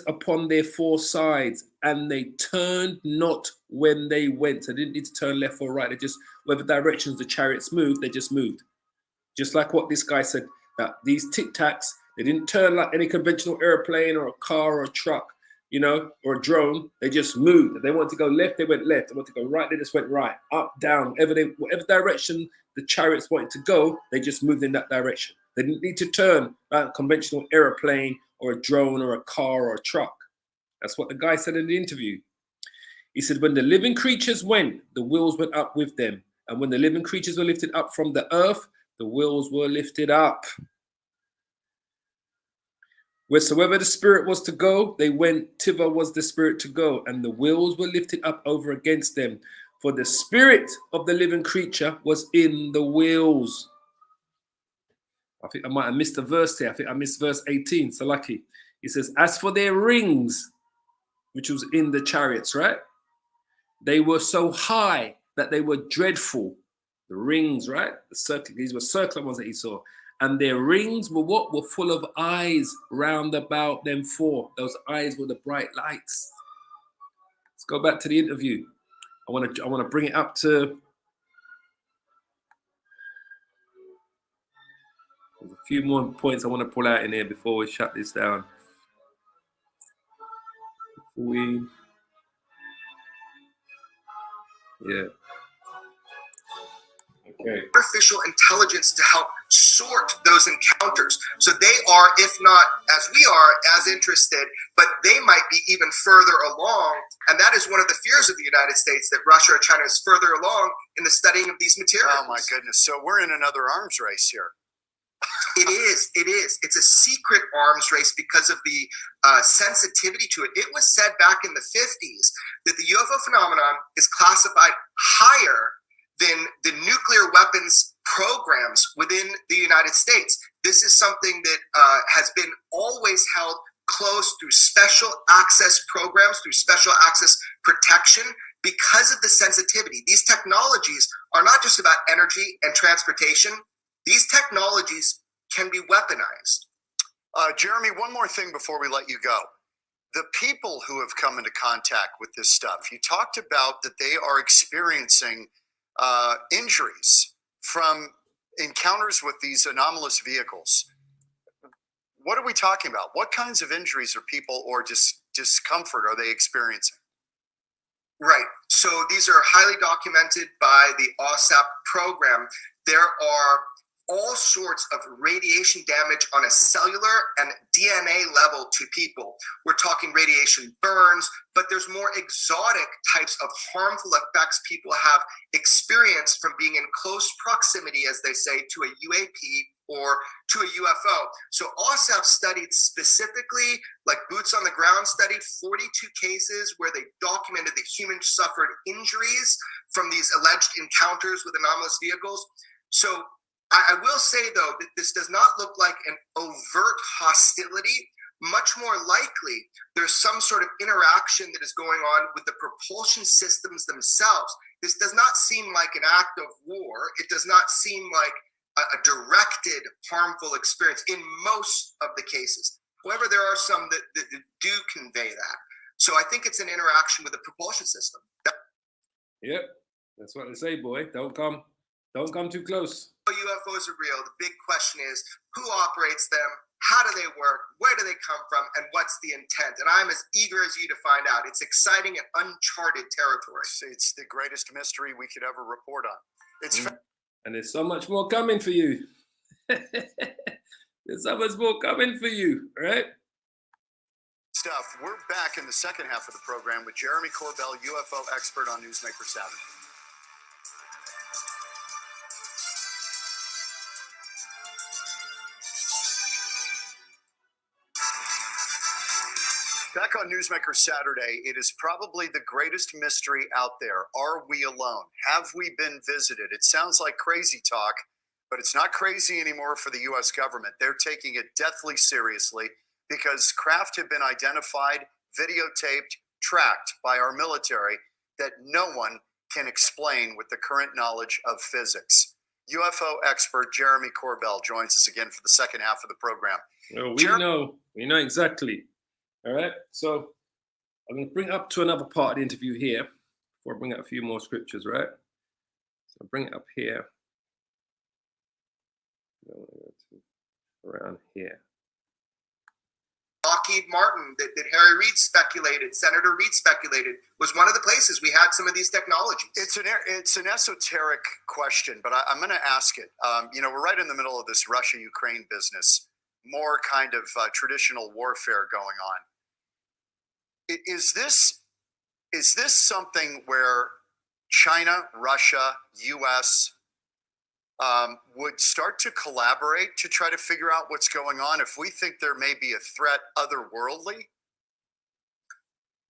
upon their 4 sides, and they turned not when they went. So they didn't need to turn left or right. They just, whatever directions the chariots moved, they just moved. Just like what this guy said, that these tic-tacs, they didn't turn like any conventional airplane or a car or a truck, you know, or a drone. They just moved. If they wanted to go left, they went left. They wanted to go right, they just went right. Up, down, whatever direction the chariots wanted to go, they just moved in that direction. They didn't need to turn like a conventional airplane or a drone or a car or a truck. That's what the guy said in the interview. He said, when the living creatures went, the wheels went up with them. And when the living creatures were lifted up from the earth, The wheels were lifted up. Wheresoever the spirit was to go, they went. Thither was the spirit to go, and the wheels were lifted up over against them. For the spirit of the living creature was in the wheels. I think I might have missed a verse here. I think I missed verse 18. So lucky. It says, as for their rings, which was in the chariots, right? They were so high that they were dreadful. The rings, right? The circle, these were circular ones that he saw. And their rings were what? Were full of eyes round about them four. Those eyes were the bright lights. Let's go back to the interview. I want to bring it up to. There's a few more points I want to pull out in here before we shut this down. Yeah. Okay. Artificial intelligence to help sort those encounters. So they are, if not as we are, as interested, but they might be even further along. And that is one of the fears of the United States, that Russia or China is further along in the studying of these materials. Oh my goodness. So we're in another arms race here. It is. It's a secret arms race because of the sensitivity to it. It was said back in the 50s that the UFO phenomenon is classified higher than the nuclear weapons programs within the United States. This is something that has been always held close through special access programs, through special access protection, because of the sensitivity. These technologies are not just about energy and transportation. These technologies can be weaponized. Jeremy, one more thing before we let you go. The people who have come into contact with this stuff, you talked about that they are experiencing injuries from encounters with these anomalous vehicles. What are we talking about? What kinds of injuries are people or discomfort are they experiencing? Right. So these are highly documented by the OSAP program. There are all sorts of radiation damage on a cellular and DNA level to people. We're talking radiation burns, but there's more exotic types of harmful effects people have experienced from being in close proximity, as they say, to a UAP or to a UFO. So OSAP studied specifically, like boots on the ground studied 42 cases where they documented that humans suffered injuries from these alleged encounters with anomalous vehicles. So I will say, though, that this does not look like an overt hostility. Much more likely, there's some sort of interaction that is going on with the propulsion systems themselves. This does not seem like an act of war. It does not seem like a directed harmful experience in most of the cases. However, there are some that do convey that. So I think it's an interaction with the propulsion system. Yep, that's what they say, boy. Don't come too close. UFOs are real. The big question is, who operates them? How do they work? Where do they come from? And what's the intent? And I'm as eager as you to find out. It's exciting and uncharted territory. It's the greatest mystery we could ever report on. And there's so much more coming for you. There's so much more coming for you, right? Stuff. We're back in the second half of the program with Jeremy Corbell, UFO expert on Newsmaker Saturday. Back on Newsmaker Saturday, it is probably the greatest mystery out there. Are we alone? Have we been visited? It sounds like crazy talk, but it's not crazy anymore for the U.S. government. They're taking it deathly seriously because craft have been identified, videotaped, tracked by our military that no one can explain with the current knowledge of physics. UFO expert Jeremy Corbell joins us again for the second half of the program. Well, we know exactly. All right, so I'm going to bring it up to another part of the interview here before I bring out a few more scriptures, right? So I'll bring it up here. Around here. Lockheed Martin, that Harry Reid speculated, Senator Reid speculated, was one of the places we had some of these technologies. It's an esoteric question, but I'm going to ask it. We're right in the middle of this Russia-Ukraine business, more kind of traditional warfare going on. Is this something where China, Russia, U.S., would start to collaborate to try to figure out what's going on if we think there may be a threat otherworldly?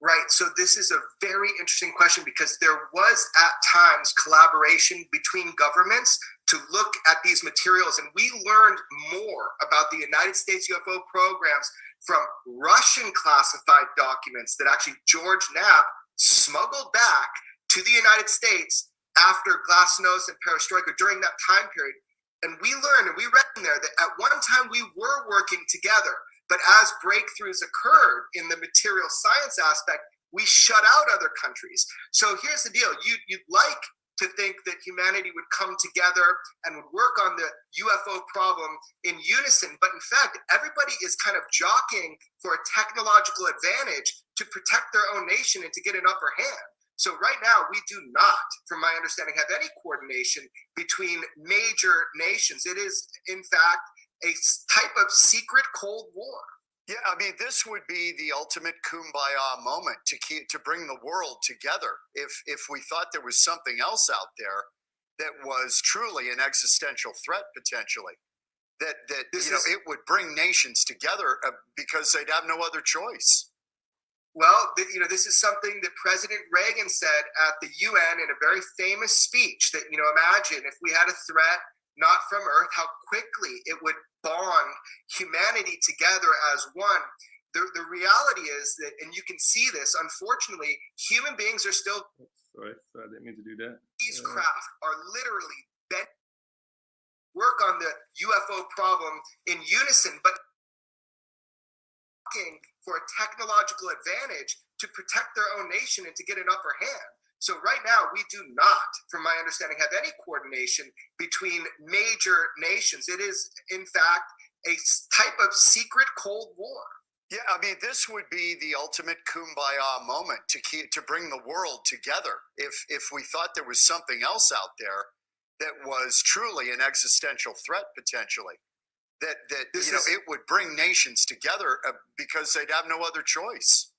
Right. So this is a very interesting question because there was at times collaboration between governments to look at these materials. And we learned more about the United States UFO programs from Russian classified documents that actually George Knapp smuggled back to the United States after Glasnost and Perestroika during that time period. And we learned and we read in there that at one time we were working together. But as breakthroughs occurred in the material science aspect, we shut out other countries. So here's the deal. You'd like to think that humanity would come together and would work on the UFO problem in unison. But in fact, everybody is kind of jockeying for a technological advantage to protect their own nation and to get an upper hand. So right now, we do not, from my understanding, have any coordination between major nations. It is, in fact, a type of secret Cold War. Yeah, I mean, this would be the ultimate kumbaya moment to bring the world together. If we thought there was something else out there that was truly an existential threat potentially, that it would bring nations together because they'd have no other choice. Well, this is something that President Reagan said at the UN in a very famous speech that, imagine if we had a threat not from Earth, how quickly it would bond humanity together as one. The reality is that, and you can see this, unfortunately, human beings are still... Sorry, I didn't mean to do that. These craft are literally bent work on the UFO problem in unison, but looking for a technological advantage to protect their own nation and to get an upper hand. So right now, we do not, from my understanding, have any coordination between major nations. It is, in fact, a type of secret Cold War. Yeah, I mean, this would be the ultimate kumbaya moment to bring the world together. If we thought there was something else out there that was truly an existential threat potentially, that it would bring nations together because they'd have no other choice.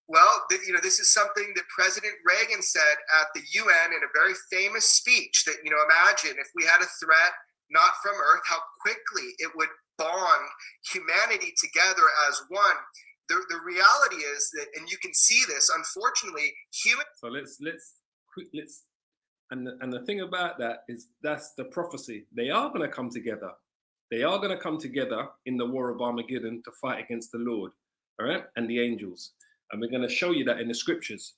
Well, this is something that President Reagan said at the UN in a very famous speech that, imagine if we had a threat not from Earth, how quickly it would bond humanity together as one. The reality is that, and you can see this, unfortunately, So let's and the thing about that is that's the prophecy. They are going to come together. They are going to come together in the war of Armageddon to fight against the Lord, all right, and the angels. And we're going to show you that in the scriptures.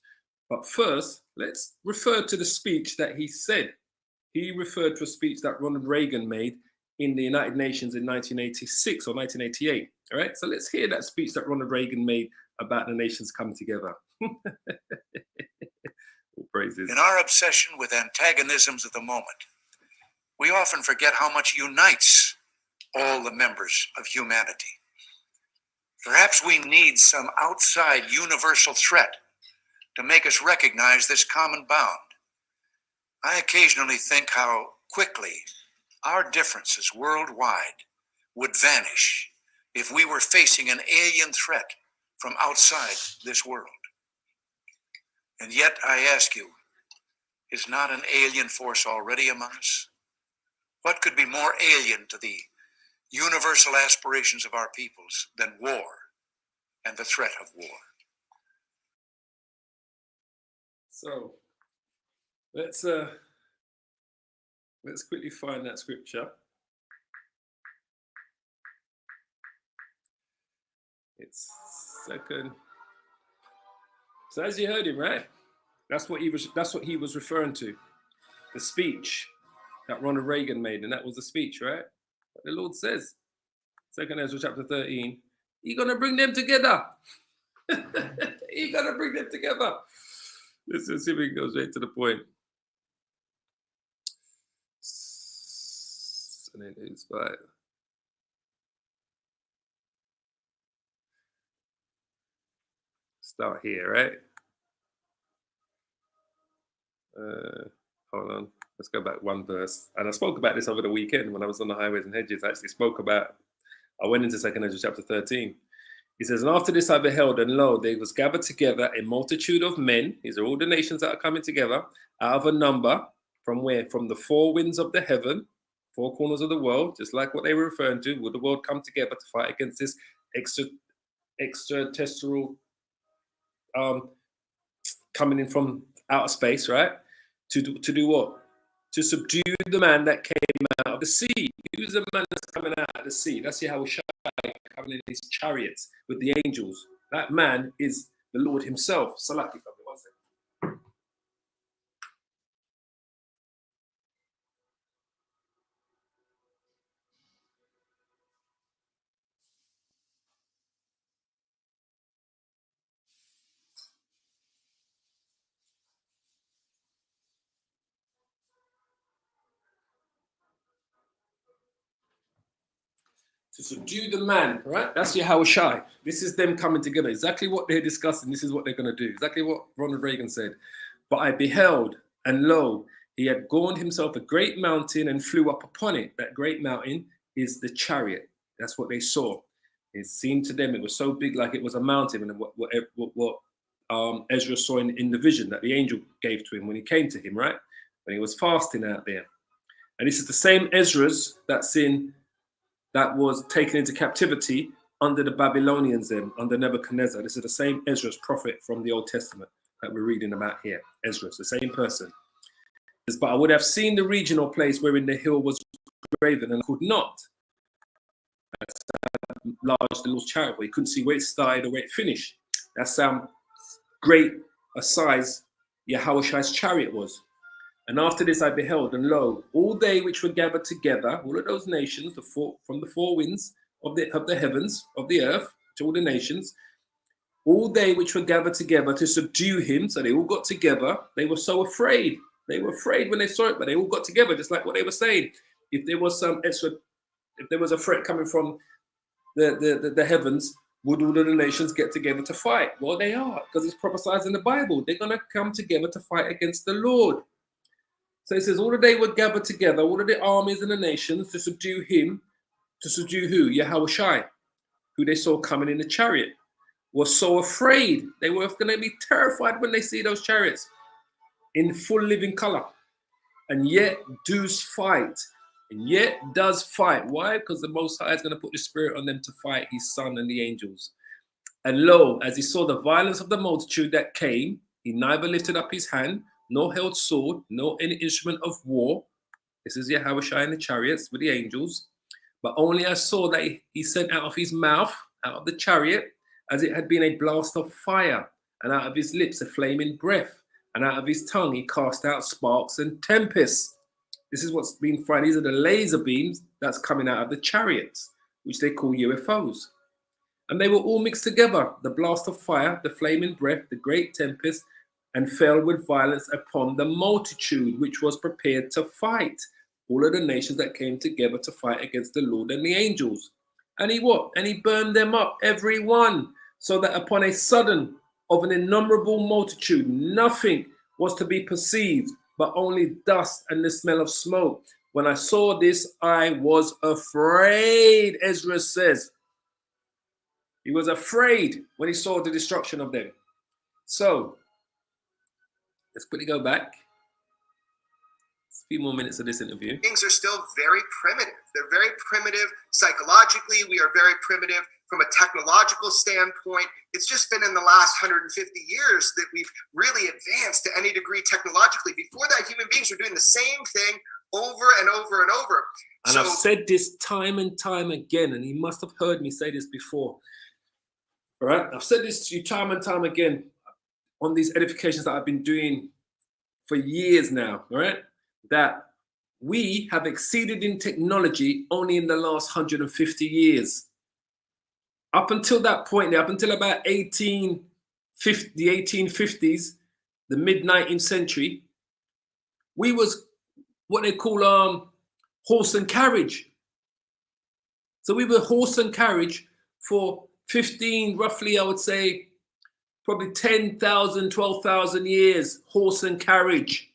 But first, let's refer to the speech that he said. He referred to a speech that Ronald Reagan made in the United Nations in 1986 or 1988. All right, so let's hear that speech that Ronald Reagan made about the nations coming together. All praises. In our obsession with antagonisms of the moment, we often forget how much unites all the members of humanity. Perhaps we need some outside universal threat to make us recognize this common bound. I occasionally think how quickly our differences worldwide would vanish if we were facing an alien threat from outside this world. And yet I ask you, is not an alien force already among us? What could be more alien to the universal aspirations of our peoples than war and the threat of war? So let's quickly find that scripture. It's second. So as you heard him, right? That's what he was referring to. The speech that Ronald Reagan made, and that was the speech, right? But the Lord says, 2 Ezra chapter 13, He's gonna bring them together. He's gonna bring them together. Let's see if we can go straight to the point. And it is by start here, right? Hold on, let's go back one verse. And I spoke about this over the weekend when I was on the highways and hedges. I actually I went into 2 Ezra chapter 13. He says, and after this I beheld, and lo, there was gathered together a multitude of men. These are all the nations that are coming together out of a number from where? From the four winds of the heaven, four corners of the world, just like what they were referring to. Would the world come together to fight against this extraterrestrial coming in from outer space, right? To do what? To subdue the man that came out of the sea. Who's the man that's coming out of the sea? That's Yahushua coming in his chariots with the angels. That man is the Lord himself. Salaki, one second. To subdue the man, right? That's Yahushua. This is them coming together. Exactly what they're discussing. This is what they're going to do. Exactly what Ronald Reagan said. But I beheld, and lo, he had gorned himself a great mountain and flew up upon it. That great mountain is the chariot. That's what they saw. It seemed to them it was so big, like it was a mountain. And what Ezra saw in the vision that the angel gave to him when he came to him, right? When he was fasting out there. And this is the same Ezra's that was taken into captivity under the Babylonians then, under Nebuchadnezzar. This is the same Ezra's prophet from the Old Testament that we're reading about here. Ezra's, the same person. But I would have seen the region or place wherein the hill was graven and could not. That's how large the Lord's chariot was. You couldn't see where it started or where it finished. That's how great a size Yahushua's chariot was. And after this I beheld, and lo, all they which were gathered together, all of those nations, from the four winds of the heavens, of the earth, to all the nations, all they which were gathered together to subdue him, so they all got together. They were so afraid. They were afraid when they saw it, but they all got together, just like what they were saying. If there was a threat coming from the heavens, would all of the nations get together to fight? Well, they are, because it's prophesied in the Bible. They're going to come together to fight against the Lord. So it says, all of they were gathered together, all of the armies and the nations to subdue him. To subdue who? Yahushua, who they saw coming in the chariot, was so afraid. They were going to be terrified when they see those chariots in full living color. And yet does fight. And yet does fight. Why? Because the Most High is going to put the Spirit on them to fight his Son and the angels. And lo, as he saw the violence of the multitude that came, he neither lifted up his hand, nor held sword, nor any instrument of war. This is Yahushua in the chariots with the angels. But only I saw that he sent out of his mouth, out of the chariot, as it had been a blast of fire, and out of his lips a flaming breath, and out of his tongue he cast out sparks and tempests. This is what's been fired. These are the laser beams that's coming out of the chariots, which they call UFOs. And they were all mixed together, the blast of fire, the flaming breath, the great tempest, and fell with violence upon the multitude which was prepared to fight. All of the nations that came together to fight against the Lord and the angels. And he what? And he burned them up, every one, so that upon a sudden of an innumerable multitude, nothing was to be perceived, but only dust and the smell of smoke. When I saw this, I was afraid, Ezra says. He was afraid when he saw the destruction of them. So, let's quickly go back. A few more minutes of this interview. Things are still very primitive. They're very primitive psychologically. We are very primitive from a technological standpoint. It's just been in the last 150 years that we've really advanced to any degree technologically. Before that, human beings were doing the same thing over and over and over. And I've said this time and time again, and you must have heard me say this before. All right? I've said this to you time and time again on these edifications that I've been doing for years now, all right? That we have exceeded in technology only in the last 150 years. Up until that point, up until about the 1850s, the mid-19th century, we was what they call horse and carriage. So we were horse and carriage for 15, roughly, I would say, probably 10,000, 12,000 years, horse and carriage.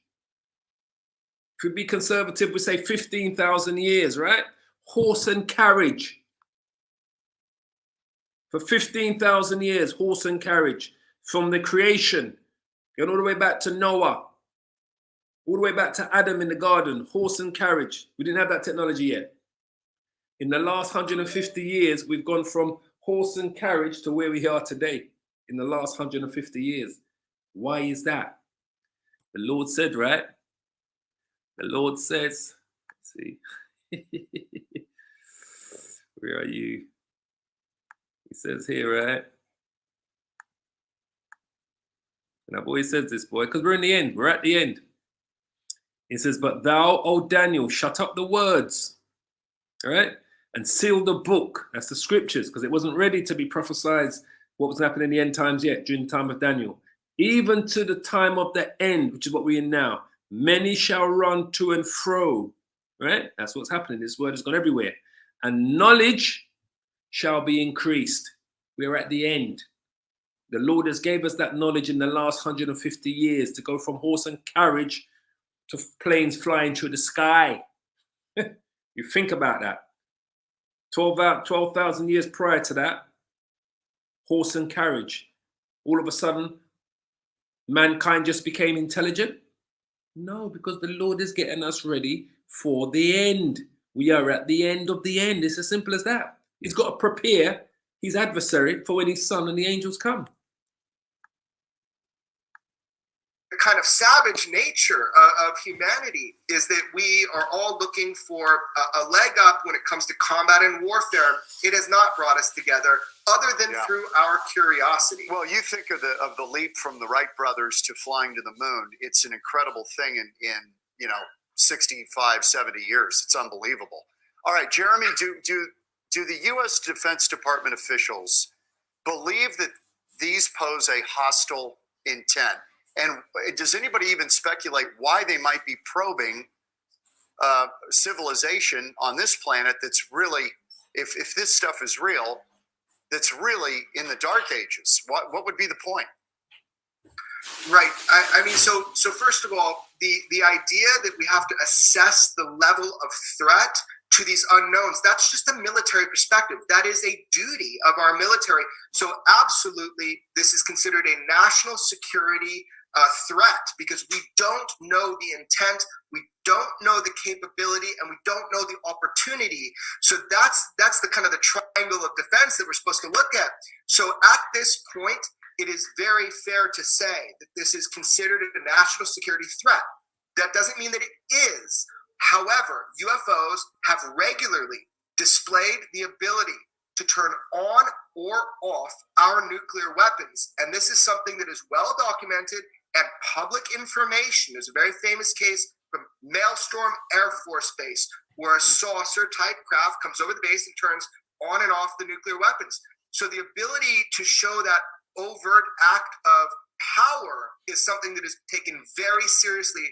If we be conservative, we say 15,000 years, right? Horse and carriage. For 15,000 years, horse and carriage. From the creation, going all the way back to Noah. All the way back to Adam in the garden, horse and carriage. We didn't have that technology yet. In the last 150 years, we've gone from horse and carriage to where we are today. In the last 150 years. Why is that? The Lord said, right? The Lord says, let's see. Where are you? He says here, right? And I've always said this, boy, because we're in the end. We're at the end. He says, but thou, O Daniel, shut up the words, all right? And seal the book. That's the scriptures, because it wasn't ready to be prophesied what was happening in the end times yet, during the time of Daniel. Even to the time of the end, which is what we're in now. Many shall run to and fro, right? That's what's happening. This word has gone everywhere. And knowledge shall be increased. We're at the end. The Lord has gave us that knowledge in the last 150 years to go from horse and carriage to planes flying through the sky. You think about that. 12,000 years prior to that, horse and carriage. All of a sudden, mankind just became intelligent? No, because the Lord is getting us ready for the end. We are at the end of the end. It's as simple as that. He's got to prepare his adversary for when his son and the angels come. The kind of savage nature of humanity is that we are all looking for a leg up when it comes to combat and warfare. It has not brought us together other than through our curiosity. Well, you think of the leap from the Wright brothers to flying to the moon. It's an incredible thing in 65, 70 years. It's unbelievable. All right, Jeremy, do the U.S. Defense Department officials believe that these pose a hostile intent? And does anybody even speculate why they might be probing civilization on this planet that's really, if this stuff is real, that's really in the dark ages? What would be the point? Right. I mean, so first of all, the idea that we have to assess the level of threat to these unknowns, that's just a military perspective. That is a duty of our military. So absolutely, this is considered a national security threat because we don't know the intent, we don't know the capability, and we don't know the opportunity. So that's the kind of the triangle of defense that we're supposed to look at. So at this point, it is very fair to say that this is considered a national security threat. That doesn't mean that it is. However, UFOs have regularly displayed the ability to turn on or off our nuclear weapons. And this is something that is well documented and public information. There's a very famous case from Maelstrom Air Force Base where a saucer-type craft comes over the base and turns on and off the nuclear weapons. So the ability to show that overt act of power is something that is taken very seriously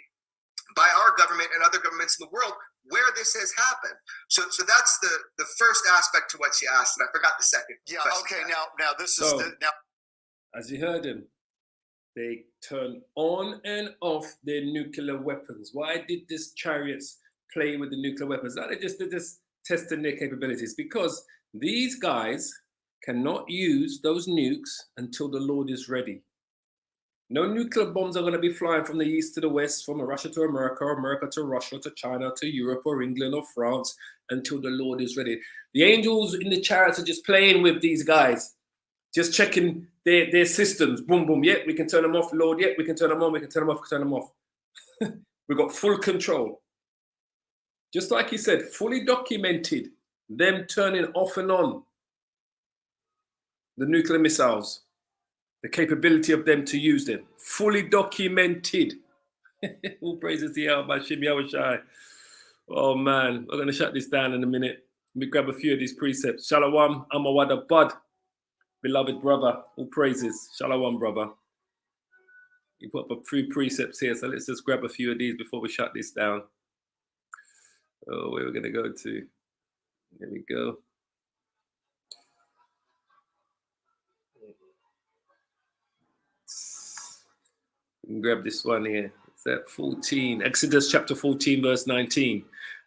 by our government and other governments in the world where this has happened. So that's the first aspect to what you asked, and I forgot the second. Yeah, okay, now this is as you heard him, they turn on and off their nuclear weapons. Why did these chariots play with the nuclear weapons? They're just testing their capabilities, because these guys cannot use those nukes until the Lord is ready. No nuclear bombs are going to be flying from the east to the west, from Russia to America, or America to Russia, to China, to Europe, or England, or France, until the Lord is ready. The angels in the chariots are just playing with these guys, just checking their systems. Boom, boom. Yep, we can turn them off, Lord. Yep, we can turn them on. We can turn them off. We can turn them off. We've got full control. Just like he said, fully documented them turning off and on the nuclear missiles. The capability of them to use them. Fully documented. All praises to Yahweh Hashem Yahweh Shai. Oh man, we're going to shut this down in a minute. Let me grab a few of these precepts. Shalom, Amawada Bud. Beloved brother, all praises. Shalom, brother. You put up a few precepts here, so let's just grab a few of these before we shut this down. Oh, where we're going to go to. There we go. We can grab this one here. It's at 14, Exodus chapter 14, verse 19.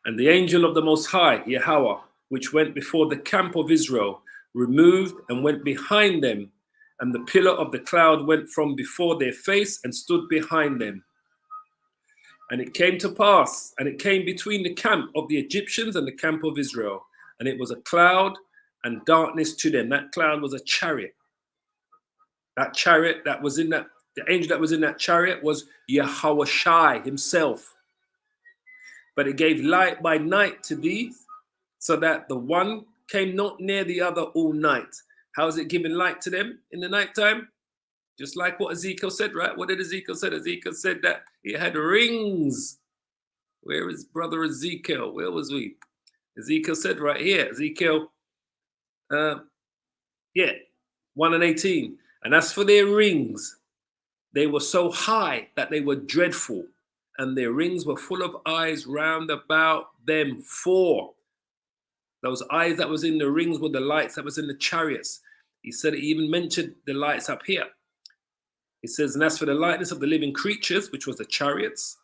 And the angel of the Most High, Yahweh, which went before the camp of Israel, removed and went behind them. And the pillar of the cloud went from before their face and stood behind them. And it came to pass, and it came between the camp of the Egyptians and the camp of Israel. And it was a cloud and darkness to them. That cloud was a chariot. That chariot that was in that, the angel that was in that chariot was Yahweh himself. But it gave light by night to these, so that the one came not near the other all night. How is it giving light to them in the nighttime? Just like what Ezekiel said, right? What did Ezekiel say? Ezekiel said that it had rings. Where is brother Ezekiel? Where was we? Ezekiel said right here, Ezekiel, 1:18. And as for their rings, they were so high that they were dreadful, and their rings were full of eyes round about them. 4. Those eyes that was in the rings were the lights that was in the chariots. He said, he even mentioned the lights up here. He says, and as for the lightness of the living creatures, which was the chariots,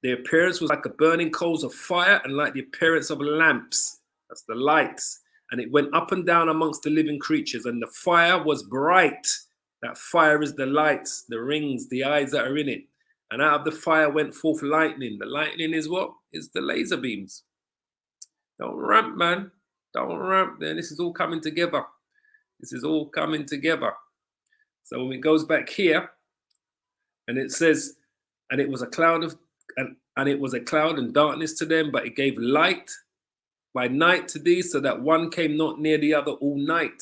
their appearance was like a burning coals of fire and like the appearance of lamps. That's the lights. And it went up and down amongst the living creatures, and the fire was bright. That fire is the lights, the rings, the eyes that are in it. And out of the fire went forth lightning. The lightning is what? Is the laser beams. Don't ramp, man. Don't ramp there. This is all coming together. This is all coming together. So when it goes back here, and it says, and it was a cloud of, and it was a cloud and darkness to them, but it gave light by night to these, so that one came not near the other all night.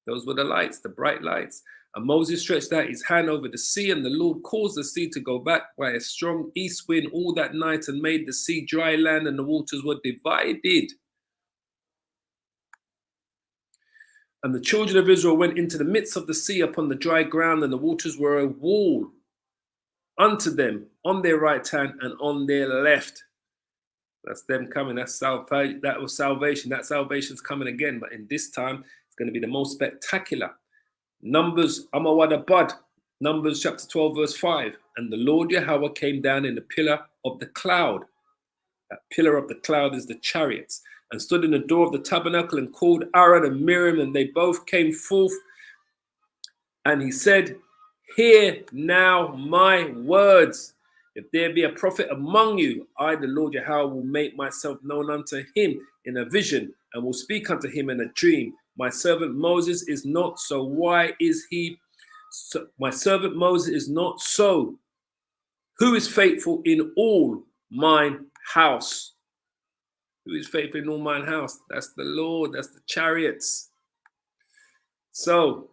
Those were the lights, the bright lights. And Moses stretched out his hand over the sea, and the Lord caused the sea to go back by a strong east wind all that night, and made the sea dry land, and the waters were divided. And the children of Israel went into the midst of the sea upon the dry ground, and the waters were a wall unto them on their right hand and on their left. That's them coming. That's salvation. That was salvation. That salvation's coming again, but in this time it's going to be the most spectacular. Numbers, Amawada Bud, Numbers chapter 12, verse 5. And the Lord Yahweh came down in the pillar of the cloud. That pillar of the cloud is the chariots, and stood in the door of the tabernacle, and called Aaron and Miriam, and they both came forth. And he said, hear now my words. If there be a prophet among you, I, the Lord Yahweh, will make myself known unto him in a vision, and will speak unto him in a dream. My servant Moses is not so. Why is he so? My servant Moses is not so. Who is faithful in all mine house? Who is faithful in all mine house? That's the Lord. That's the chariots. So,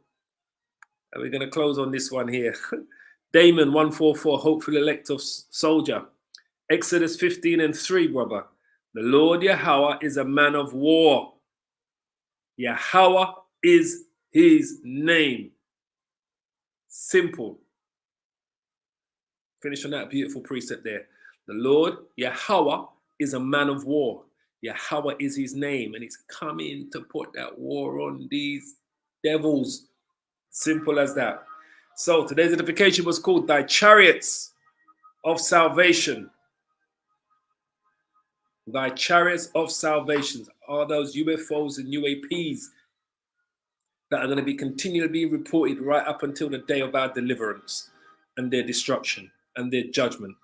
we're going to close on this one here. Damon 144, hopeful elect of soldier. Exodus 15:3, brother. The Lord Yahweh is a man of war. Yahweh is his name. Simple. Finish on that beautiful precept there. The Lord Yahweh is a man of war. Yahweh is his name, and he's coming to put that war on these devils. Simple as that. So today's edification was called Thy Chariots of Salvation. Thy chariots of salvation are those UFOs and UAPs that are going to be continually reported right up until the day of our deliverance and their destruction and their judgment.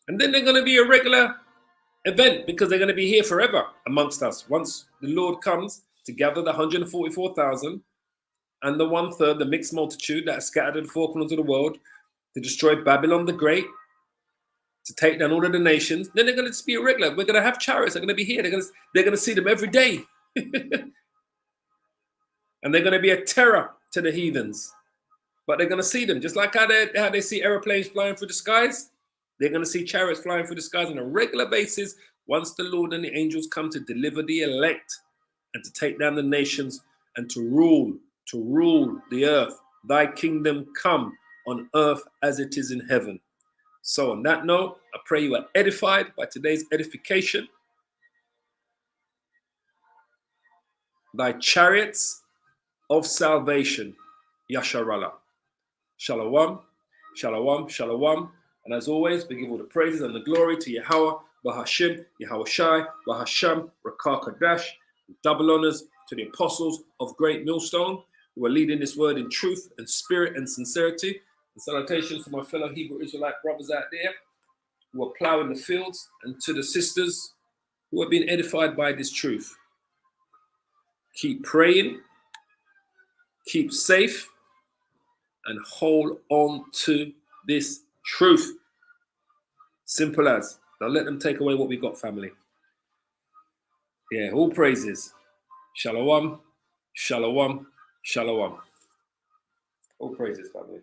And then they're going to be a regular event, because they're going to be here forever amongst us. Once the Lord comes to gather the 144,000 and the 1/3, the mixed multitude that are scattered in the four corners of the world, to destroy Babylon the Great, to take down all of the nations, then they're going to just be irregular. We're going to have chariots. They're going to be here. They're going to see them every day. And they're going to be a terror to the heathens. But they're going to see them. Just like how they see airplanes flying through the skies, they're going to see chariots flying through the skies on a regular basis once the Lord and the angels come to deliver the elect and to take down the nations and to rule the earth. Thy kingdom come on earth as it is in heaven. So on that note, I pray you are edified by today's edification. Thy chariots of salvation, Yasharallah. Shalom, shalom, shalom. And as always, we give all the praises and the glory to Yahweh, Bahashim, Yahweh Shai, Bahasham, Rakah Kadash. Double honors to the apostles of Great Millstone, who are leading this word in truth and spirit and sincerity. And Salutations to my fellow Hebrew Israelite brothers out there who are plowing the fields, and to the sisters who have been edified by this truth. Keep praying, keep safe, and hold on to this truth. Simple as. Don't let them take away what we got, family. Yeah, all praises. Shalom, shalom, shalom. All praises, family.